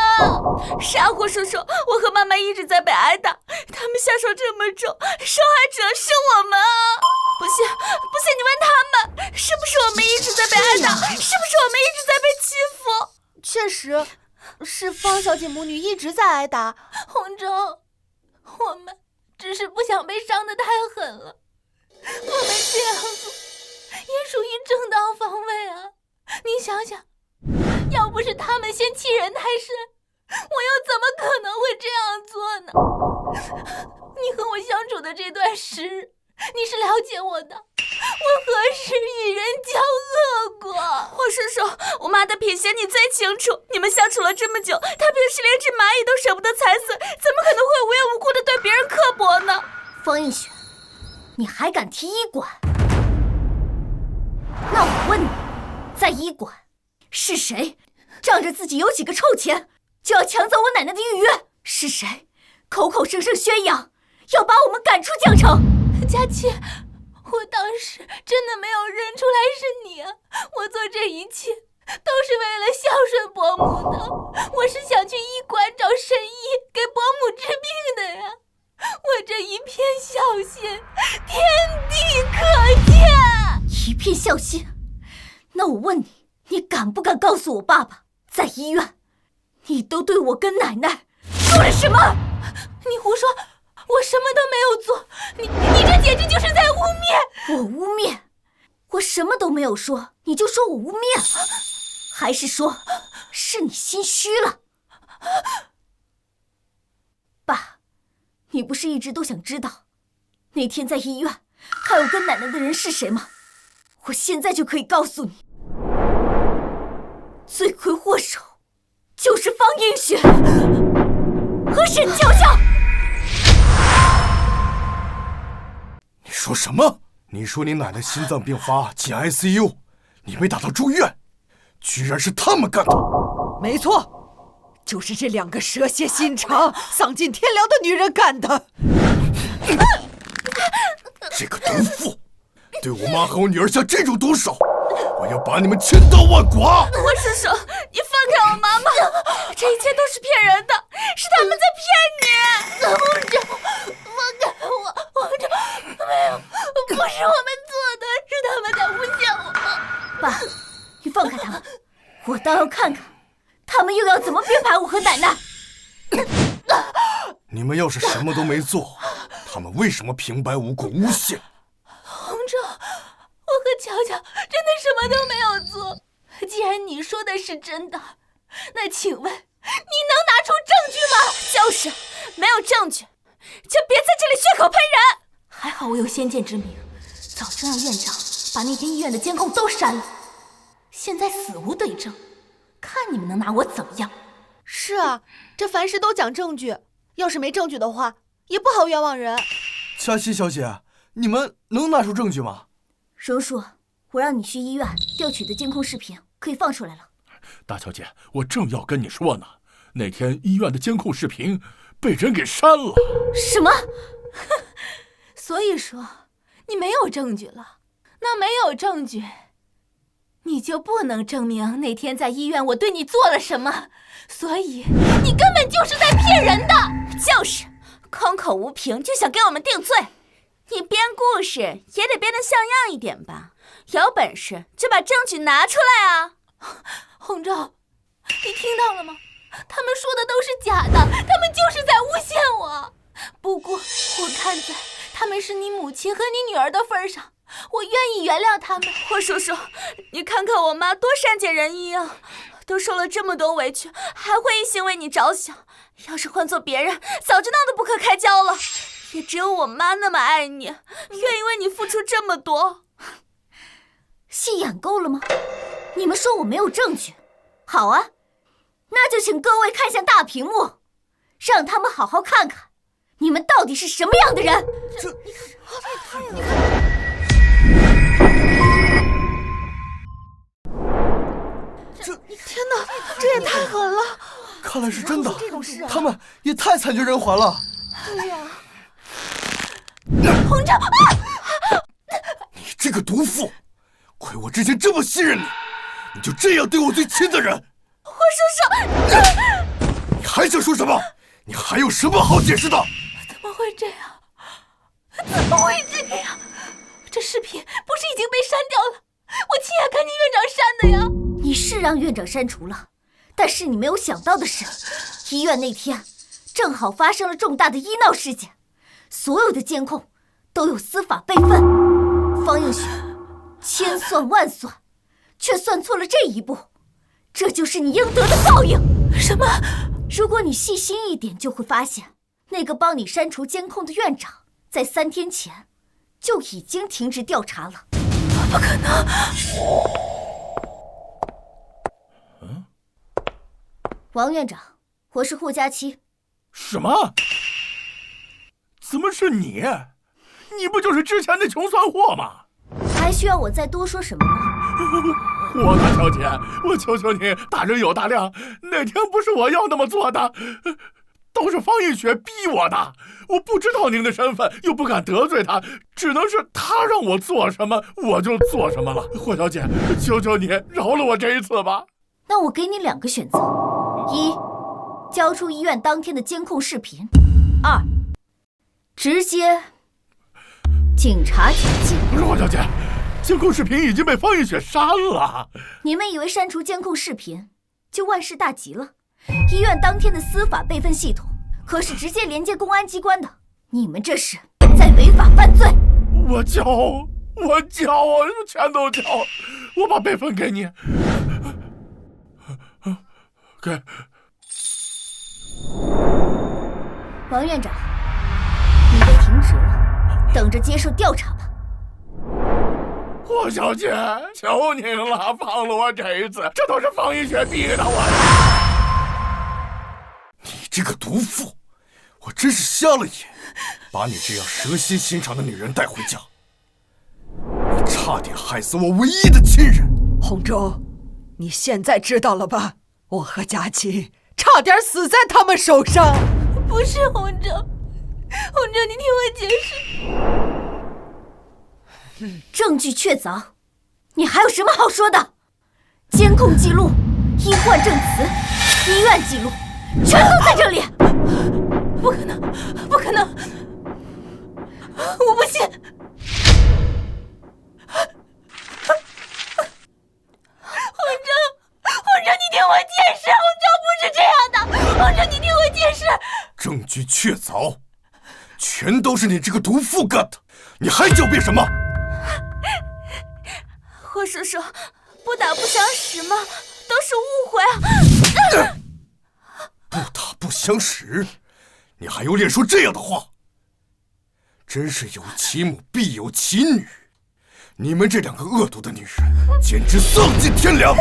是啊，霍叔叔，我和妈妈一直在被挨打，他们下手这么重，受害者是我们啊！不信，你问他们，是不是我们一直在被挨打？是不是我们一直在被欺负？确实，是方小姐母女一直在挨打。洪州，我们只是不想被伤得太狠了，我们这样做也属于正当防卫啊！你想想，要不是他们先欺人太甚，我又怎么可能会这样做呢？你和我相处的这段时日，你是了解我的，我何时与人交恶过？霍叔叔，我妈的品行你最清楚，你们相处了这么久，她平时连只蚂蚁都舍不得踩死，怎么可能会无缘无故的对别人刻薄呢？方映雪，你还敢提医馆？那我问你，在医馆是谁仗着自己有几个臭钱就要抢走我奶奶的预约？是谁口口声声宣扬要把我们赶出江城？佳琪，我当时真的没有认出来是你啊！我做这一切都是为了孝顺伯母的，我是想去医馆找神医给伯母治病的呀！我这一片孝心，天地可见。一片孝心？那我问你，你敢不敢告诉我爸爸，在医院你都对我跟奶奶做了什么？你胡说，我什么都没有做，你这简直就是在污蔑！我污蔑？我什么都没有说，你就说我污蔑了？还是说是你心虚了？爸，你不是一直都想知道那天在医院还有跟奶奶的人是谁吗？我现在就可以告诉你，罪魁祸首就是方映雪和沈乔乔。你说什么？你说你奶奶心脏病发进 ICU， 你被打到住院，居然是他们干的？没错，就是这2个蛇蝎心肠、丧尽天良的女人干的。这个毒妇，对我妈和我女儿下这种毒手，我要把你们千刀万剐！霍叔叔，你放开我妈妈！这一切都是骗人的，是他们在骗你！洪州，放开我！洪州，没有，不是我们做的，是他们在诬陷我。爸，你放开他们，我倒要看看他们又要怎么编排我和奶奶。你们要是什么都没做，他们为什么平白无故诬陷？洪州，我和乔乔真的什么都没有做。既然你说的是真的，那请问你能拿出证据吗？就是，没有证据，就别在这里血口喷人。还好我有先见之明，早就让院长把那间医院的监控都删了。现在死无对证，看你们能拿我怎么样？是啊，这凡事都讲证据，要是没证据的话，也不好冤枉人。佳琪小姐，你们能拿出证据吗？荣叔，我让你去医院调取的监控视频可以放出来了。大小姐，我正要跟你说呢，那天医院的监控视频被人给删了。什么？所以说你没有证据了？那没有证据，你就不能证明那天在医院我对你做了什么，所以你根本就是在骗人的。就是，空口无凭就想给我们定罪，你编故事也得编得像样一点吧？有本事就把证据拿出来啊！洪州，你听到了吗？他们说的都是假的，他们就是在诬陷我。不过我看在他们是你母亲和你女儿的份上，我愿意原谅他们。霍叔叔，你看看我妈多善解人意啊，都受了这么多委屈，还会一心为你着想。要是换做别人，早就闹得不可开交了。也只有我妈那么爱你，愿意为你付出这么多。戏演够了吗？你们说我没有证据，好啊，那就请各位看向大屏幕，让他们好好看看你们到底是什么样的人。天哪，这也太狠了！看来是真的，他们也太惨绝人寰了。对呀。洪州，你这个毒妇！亏我之前这么信任你，你就这样对我最亲的人？霍叔叔，你还想说什么？你还有什么好解释的？怎么会这样？怎么会这样？这视频不是已经被删掉了？我亲眼看见院长删的呀！你是让院长删除了，但是你没有想到的是，医院那天正好发生了重大的医闹事件，所有的监控都有司法备份。方映雪千算万算，却算错了这一步，这就是你应得的报应。什么？如果你细心一点，就会发现，那个帮你删除监控的院长，在3天前就已经停止调查了。不可能！王院长，我是霍佳期。什么？怎么是你？你不就是之前的穷酸货吗？还需要我再多说什么吗？霍大小姐，我求求你，大人有大量，那天不是我要那么做的，都是方映雪逼我的。我不知道您的身份，又不敢得罪她，只能是她让我做什么我就做什么了。霍小姐，求求你饶了我这一次吧。那我给你2个选择：一，交出医院当天的监控视频；二，直接警察局进。不是霍小姐，监控视频已经被方映雪删了。你们以为删除监控视频就万事大吉了？医院当天的司法备份系统可是直接连接公安机关的，你们这是在违法犯罪。我交，全都交，我把备份给你。给。王院长，你被停职了，等着接受调查吧。霍小姐，求您了，放了我这一次，这都是方映雪逼的我。你这个毒妇，我真是瞎了眼，把你这样蛇蝎心肠的女人带回家，你差点害死我唯一的亲人。洪州，你现在知道了吧？我和佳琪差点死在他们手上。不是洪州，洪州，你听我解释。证据确凿，你还有什么好说的？监控记录、医患证词、医院记录，全都在这里。不可能，不可能！我不信！洪州，你听我解释，洪州不是这样的，洪州，你听我解释。证据确凿，全都是你这个毒妇干的，你还狡辩什么？霍叔叔，不打不相识嘛，都是误会啊！不打不相识，你还有脸说这样的话？真是有其母必有其女，你们这两个恶毒的女人，简直丧尽天良！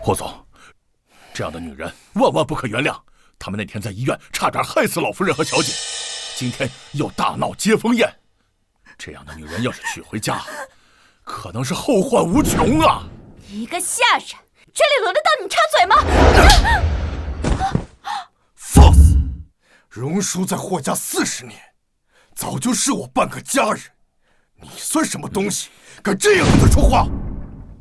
霍总，这样的女人万万不可原谅。他们那天在医院差点害死老夫人和小姐，今天又大闹接风宴，这样的女人要是娶回家，可能是后患无穷啊！一个下人，这里轮得到你插嘴吗？放肆！荣叔在霍家40年，早就是我半个家人，你算什么东西，敢这样跟他说话？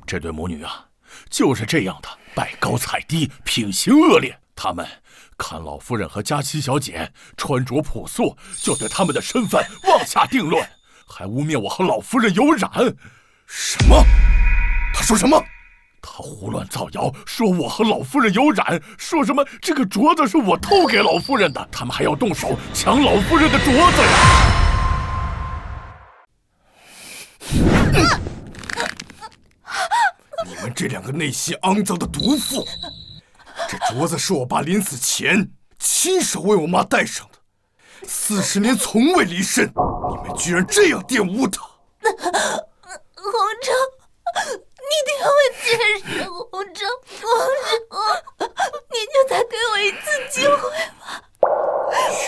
这对母女啊，就是这样的，拜高踩低，品行恶劣。他们看老夫人和佳琪小姐穿着朴素，就对他们的身份妄下定论，还污蔑我和老夫人有染。什么？他说什么？他胡乱造谣，说我和老夫人有染，说什么这个镯子是我偷给老夫人的，他们还要动手抢老夫人的镯子呀！你们这两个内心肮脏的毒妇！这镯子是我爸临死前亲手为我妈戴上的，40年从未离身，你们居然这样玷污它！洪州，你听我解释，洪州，你就再给我一次机会吧。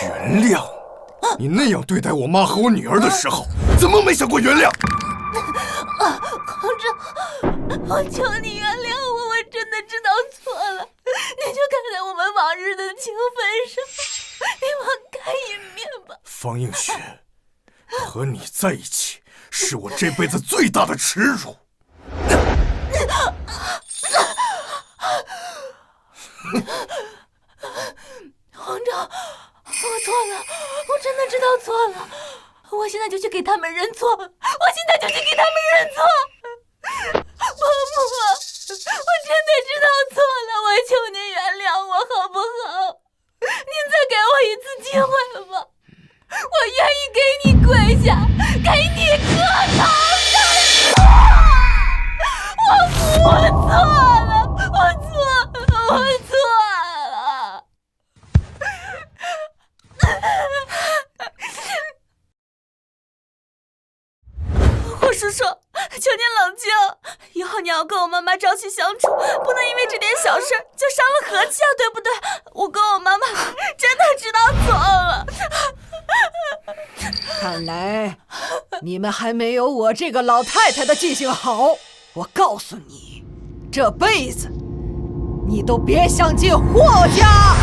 原谅？你那样对待我妈和我女儿的时候，怎么没想过原谅？洪州，我求你原谅我，我真的知道错了。你就看在我们往日的情分上，你网开一面吧。方映雪，和你在一起是我这辈子最大的耻辱。洪州，我错了，我真的知道错了。我现在就去给他们认错，我现在就去给他们认错。婆婆，我真的知道错了，我求您原谅我好不好？您再给我一次机会吧，我愿意给你跪下，给你磕头认错。我错了，我错了，我错了。霍叔叔，求您冷静，以后你要跟我妈妈朝夕相处，不能因为这点小事就伤了和气啊，对不对？我跟我妈妈真的知道错了。看来你们还没有我这个老太太的记性好。我告诉你，这辈子你都别想进霍家。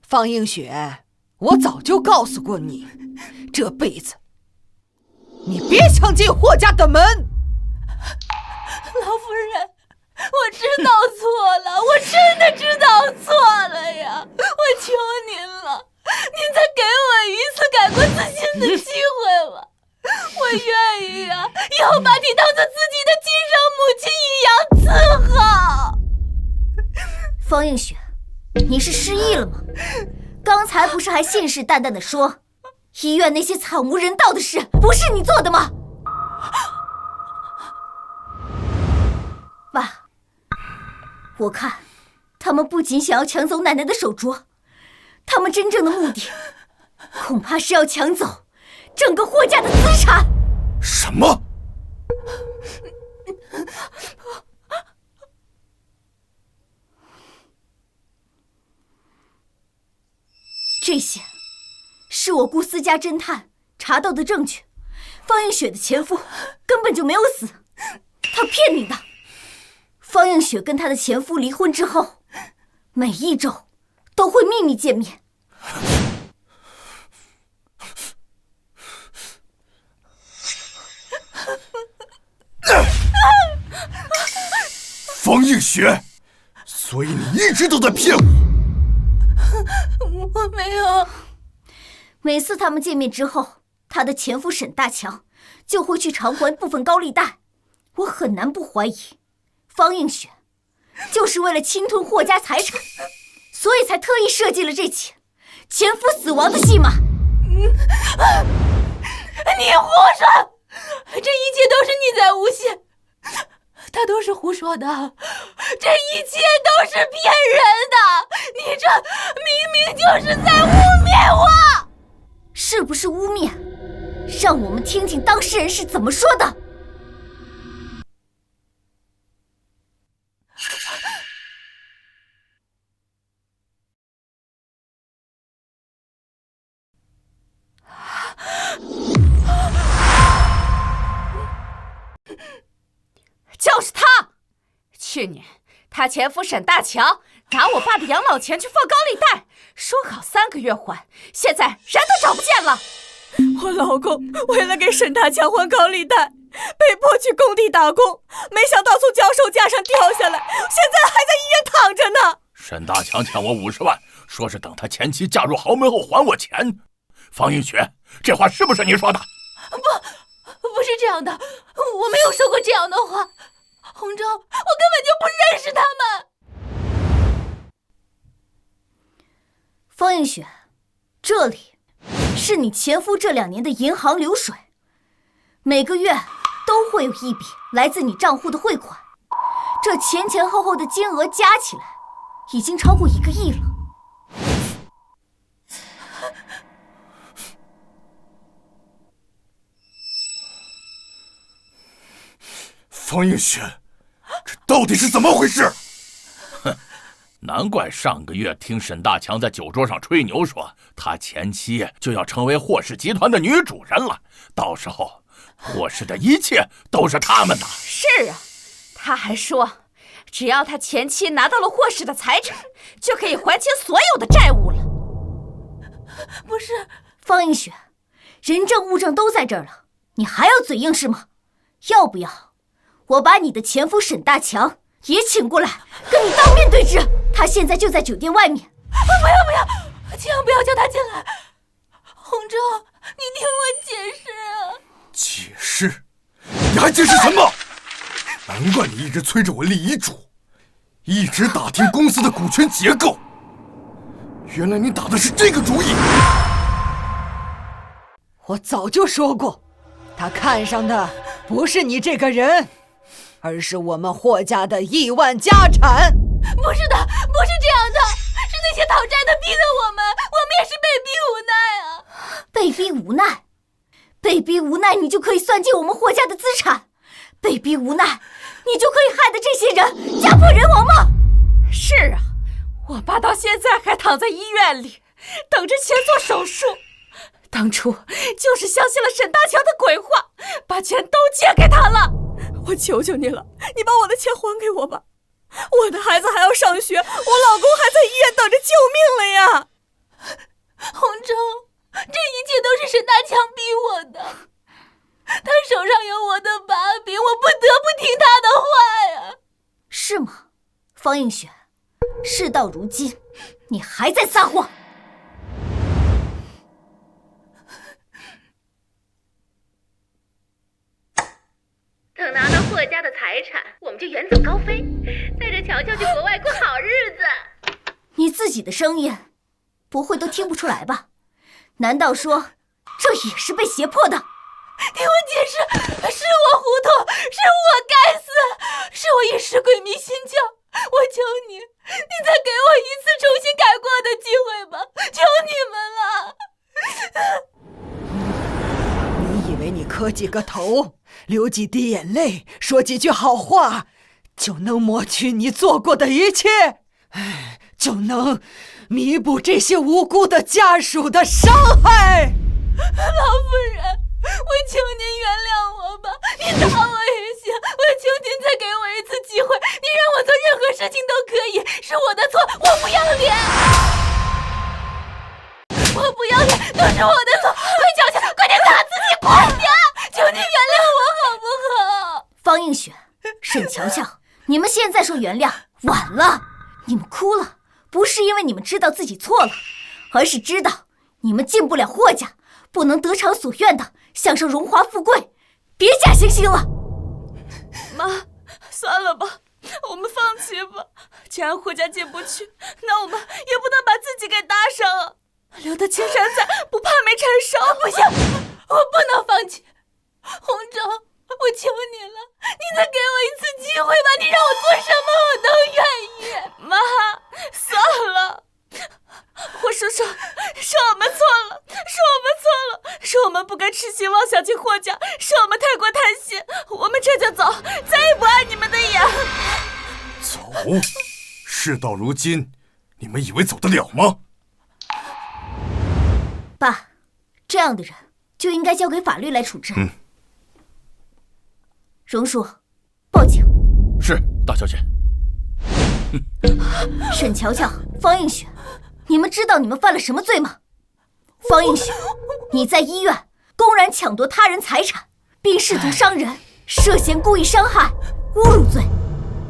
方映雪，我早就告诉过你，这辈子你别想进霍家的门。老夫人，我知道错了，我真的知道错了呀！我求您了，您再给我一次改过自新的机会吧！我愿意啊，以后把你当做自己的亲生母亲一样伺候。方映雪，你是失忆了吗？刚才不是还信誓旦旦地说，医院那些惨无人道的事不是你做的吗？爸，我看他们不仅想要抢走奶奶的手镯，他们真正的目的恐怕是要抢走整个霍家的资产。什么？这些是我雇私家侦探查到的证据。方映雪的前夫根本就没有死，他骗你的。方映雪跟她的前夫离婚之后，每一周都会秘密见面。方映雪，所以你一直都在骗我。我没有。每次他们见面之后，她的前夫沈大强就会去偿还部分高利贷。我很难不怀疑，方映雪就是为了侵吞霍家财产，所以才特意设计了这起前夫死亡的戏码。你胡说！这一切都是你在诬陷。他都是胡说的，这一切都是骗人的！你这明明就是在污蔑我！是不是污蔑？让我们听听当事人是怎么说的。就是他！去年他前夫沈大强拿我爸的养老钱去放高利贷，说好3个月还，现在人都找不见了。我老公为了给沈大强还高利贷，被迫去工地打工，没想到从脚手架上掉下来，现在还在医院躺着呢。沈大强欠我50万，说是等他前妻嫁入豪门后还我钱。方映雪，这话是不是你说的？不是这样的，我没有说过这样的话。洪州，我根本就不认识他们。方映雪，这里是你前夫这2年的银行流水，每个月都会有一笔来自你账户的汇款，这前后的金额加起来已经超过1个亿了。方映雪，这到底是怎么回事？哼，难怪上个月听沈大强在酒桌上吹牛说他前妻就要成为霍氏集团的女主人了，到时候霍氏的一切都是他们的。是啊，他还说只要他前妻拿到了霍氏的财产，就可以还清所有的债务了。不是，方映雪，人证物证都在这儿了，你还要嘴硬是吗？要不要我把你的前夫沈大强也请过来，跟你当面对质？他现在就在酒店外面。不要，千万不要叫他进来。洪州，你听我解释啊！解释？你还解释什么？难怪你一直催着我立遗嘱，一直打听公司的股权结构。原来你打的是这个主意。我早就说过，他看上的不是你这个人，而是我们霍家的亿万家产。不是的，不是这样的，是那些讨债的逼的我们也是被逼无奈啊！被逼无奈？被逼无奈，你就可以算计我们霍家的资产？被逼无奈，你就可以害得这些人家破人亡吗？是啊，我爸到现在还躺在医院里，等着钱做手术。当初就是相信了沈大强的鬼话，把钱都借给他了。我求求你了，你把我的钱还给我吧！我的孩子还要上学，我老公还在医院等着救命了呀！洪州，这一切都是沈大强逼我的，他手上有我的把柄，我不得不听他的话呀。是吗，方映雪？事到如今，你还在撒谎。等拿到霍家的财产，我们就远走高飞，带着乔乔去国外过好日子。你自己的声音不会都听不出来吧？难道说这也是被胁迫的？听我解释，是我糊涂，是我该死，是我一时鬼迷心窍。我求你，你再给我一次重新改过的机会吧，求你们了。你以为你磕几个头，流几滴眼泪，说几句好话，就能抹去你做过的一切，就能弥补这些无辜的家属的伤害？老夫人，我求您原谅我吧，你打我也行，我求您再给我一次机会，你让我做任何事情都可以，是我的错，我不要脸，我不要脸，都是我的错，快瞧瞧，快点打自己，快点，求您原谅我好不好？方映雪，沈乔乔，你们现在说原谅晚了，你们哭了，不是因为你们知道自己错了，而是知道你们进不了霍家，不能得偿所愿的享受荣华富贵，别假惺惺了。妈，算了吧，我们放弃吧。既然霍家进不去，那我们也不能把自己给搭上啊。留得青山在，不怕没柴烧。不行，我不能放弃。洪州，我求你了，你再给我一次机会吧！你让我做什么我都愿意。妈，算了，霍叔叔，是我们错了，是我们不该痴心妄想进霍家，是我们太过贪心，我们这就走，再也不碍你们的眼。走？事到如今，你们以为走得了吗？爸，这样的人就应该交给法律来处置。荣叔，报警。是，大小姐。沈乔乔、方映雪，你们知道你们犯了什么罪吗？方映雪，你在医院公然抢夺他人财产，并试图伤人，涉嫌故意伤害、侮辱罪。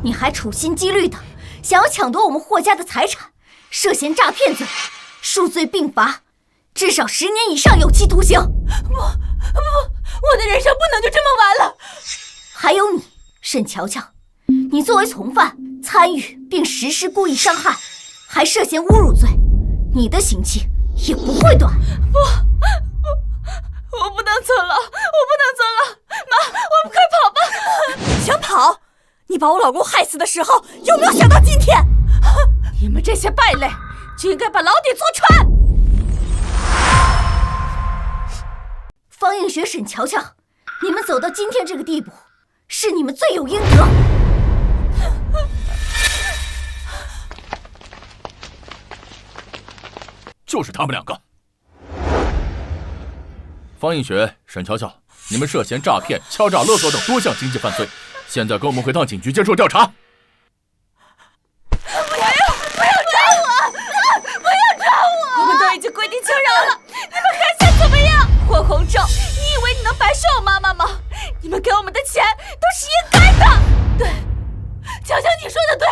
你还处心积虑的想要抢夺我们霍家的财产，涉嫌诈骗罪，数罪并罚，至少10年以上有期徒刑。不，我的人生不能就这么完了。还有你，沈乔乔，你作为从犯参与并实施故意伤害，还涉嫌侮辱罪，你的刑期也不会短。我不能走了，妈，我们快跑吧！想跑？你把我老公害死的时候，有没有想到今天？你们这些败类，就应该把牢底坐穿！方映雪、沈乔乔，你们走到今天这个地步，是你们罪有应得。就是他们2个。方映雪、沈乔乔，你们涉嫌诈骗、敲诈勒索等多项经济犯罪，现在跟我们回趟警局接受调查。不要抓我！不要抓我！我们都已经跪地求饶了，你们还想怎么样？霍红州，你以为你能白受我妈妈吗？你们给我们的钱都是应该的。对，乔乔，你说的对。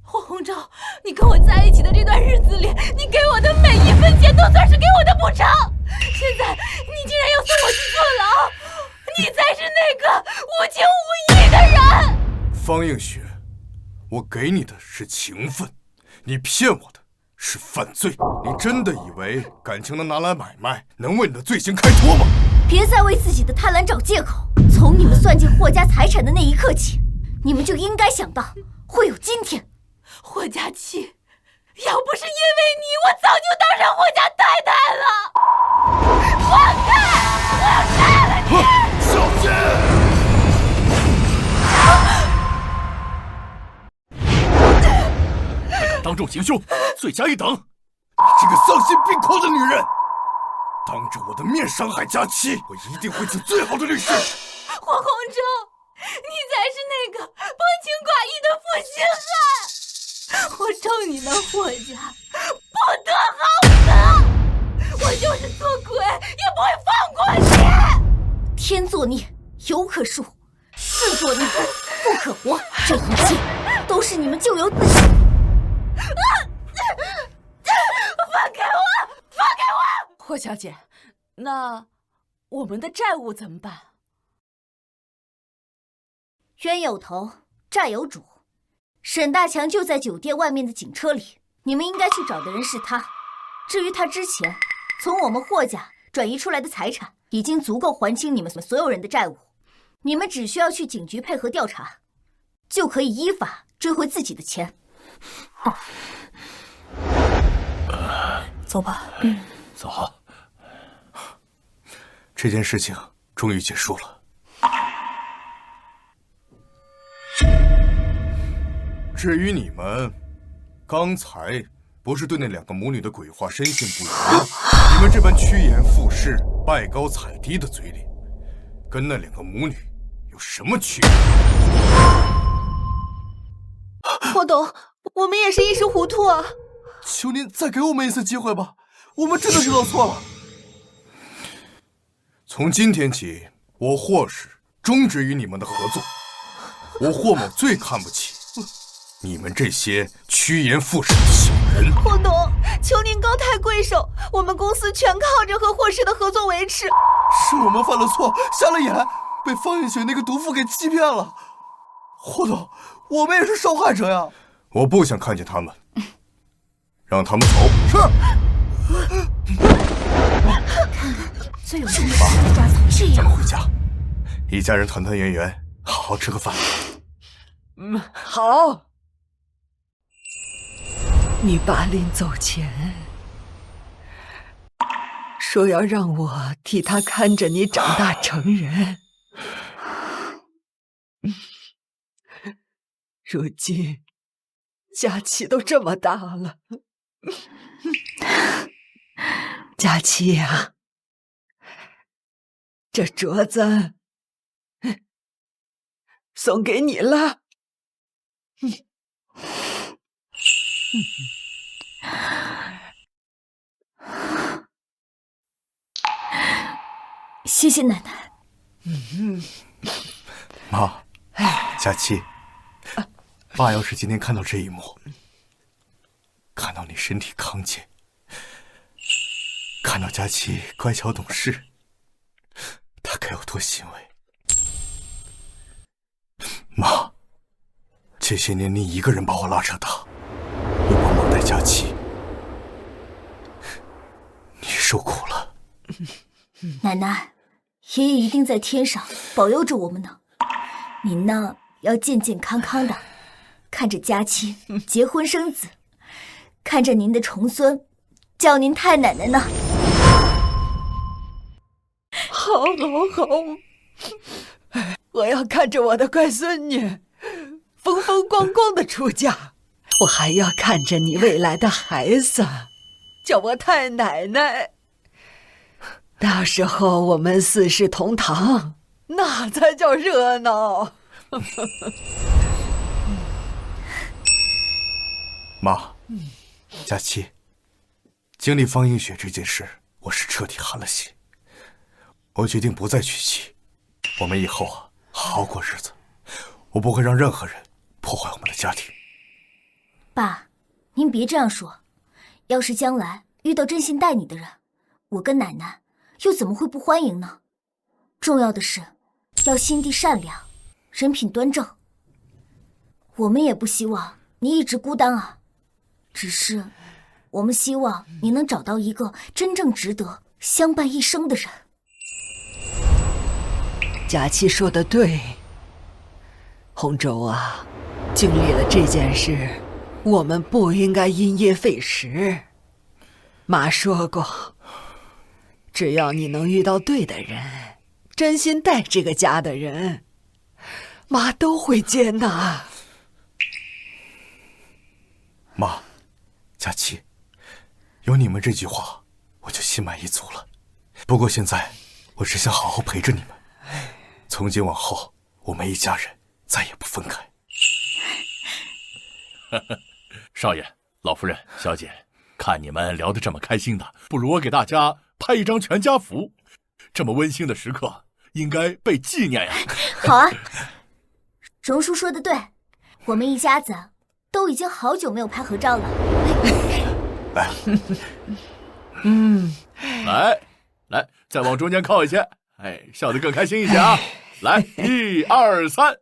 霍红州，你跟我在一起的这段日子里，你给我的每一分钱都算是给我的补偿。现在你竟然要送我去坐牢，你才是那个无情无义的人。方映雪，我给你的是情分，你骗我的是犯罪。你真的以为感情能拿来买卖，能为你的罪行开脱吗？别再为自己的贪婪找借口。从你们算计霍家财产的那一刻起，你们就应该想到会有今天。霍家七，要不是因为你，我早就当上霍家太太了。放开！我要杀了你！小心！还敢当众行凶，罪加一等！你这个丧心病狂的女人，当着我的面伤害佳期，我一定会请最好的律师。霍红州，你才是那个薄情寡义的负心汉！我咒你们霍家不得好死！我就是做鬼也不会放过你！天作孽，犹可恕；自作孽，不可活。这一切都是你们咎由自取。放开我！放开我！霍小姐，那我们的债务怎么办？冤有头，债有主。沈大强就在酒店外面的警车里，你们应该去找的人是他。至于他之前从我们霍家转移出来的财产，已经足够还清你们所有人的债务。你们只需要去警局配合调查，就可以依法追回自己的钱。走吧。走。这件事情终于结束了。至于你们，刚才不是对那2个母女的鬼话深信不疑吗？你们这般趋炎附势、拜高踩低的嘴脸，跟那2个母女有什么区别？霍董，我们也是一时糊涂啊！求您再给我们一次机会吧，我们真的知道错了。从今天起，我霍氏终止与你们的合作。我霍某最看不起你们这些趋炎附势的小人。霍董，求您高抬贵手，我们公司全靠着和霍氏的合作维持。是我们犯了错，瞎了眼，被方映雪那个毒妇给欺骗了。霍董，我们也是受害者呀。我不想看见他们，让他们走。是。最有用的抓走这样。咱们回家。一家人团团圆圆，好好吃个饭。好。你爸临走前说要让我替他看着你长大成人。如今佳琪都这么大了，佳琪呀，这镯子送给你了。谢谢奶奶。妈，佳琪，爸要是今天看到这一幕，看到你身体康健，看到佳琪乖巧懂事，他该有多欣慰。妈，这些年你一个人把我拉扯大，又帮忙带佳琪，你受苦了。奶奶，爷爷一定在天上保佑着我们呢。您呢，要健健康康的，看着佳琪结婚生子，看着您的重孙叫您太奶奶呢。好，我要看着我的乖孙女风风光光的出嫁，我还要看着你未来的孩子叫我太奶奶。到时候我们四世同堂，那才叫热闹。妈，佳琪，经历方映雪这件事，我是彻底寒了心。我决定不再娶妻，我们以后好好过日子，我不会让任何人破坏我们的家庭。爸，您别这样说，要是将来遇到真心待你的人，我跟奶奶又怎么会不欢迎呢？重要的是要心地善良，人品端正。我们也不希望你一直孤单啊，只是我们希望你能找到一个真正值得相伴一生的人。佳琪说的对，洪州啊，经历了这件事，我们不应该因噎废食。妈说过，只要你能遇到对的人，真心待这个家的人，妈都会接纳。妈，佳琪，有你们这句话，我就心满意足了。不过现在，我只想好好陪着你们。从今往后，我们一家人再也不分开。少爷、老夫人、小姐，看你们聊得这么开心的，不如我给大家拍一张全家福。这么温馨的时刻，应该被纪念呀。好啊，荣叔说的对，我们一家子都已经好久没有拍合照了。来，再往中间靠一些，笑得更开心一些啊！来，1、2、3。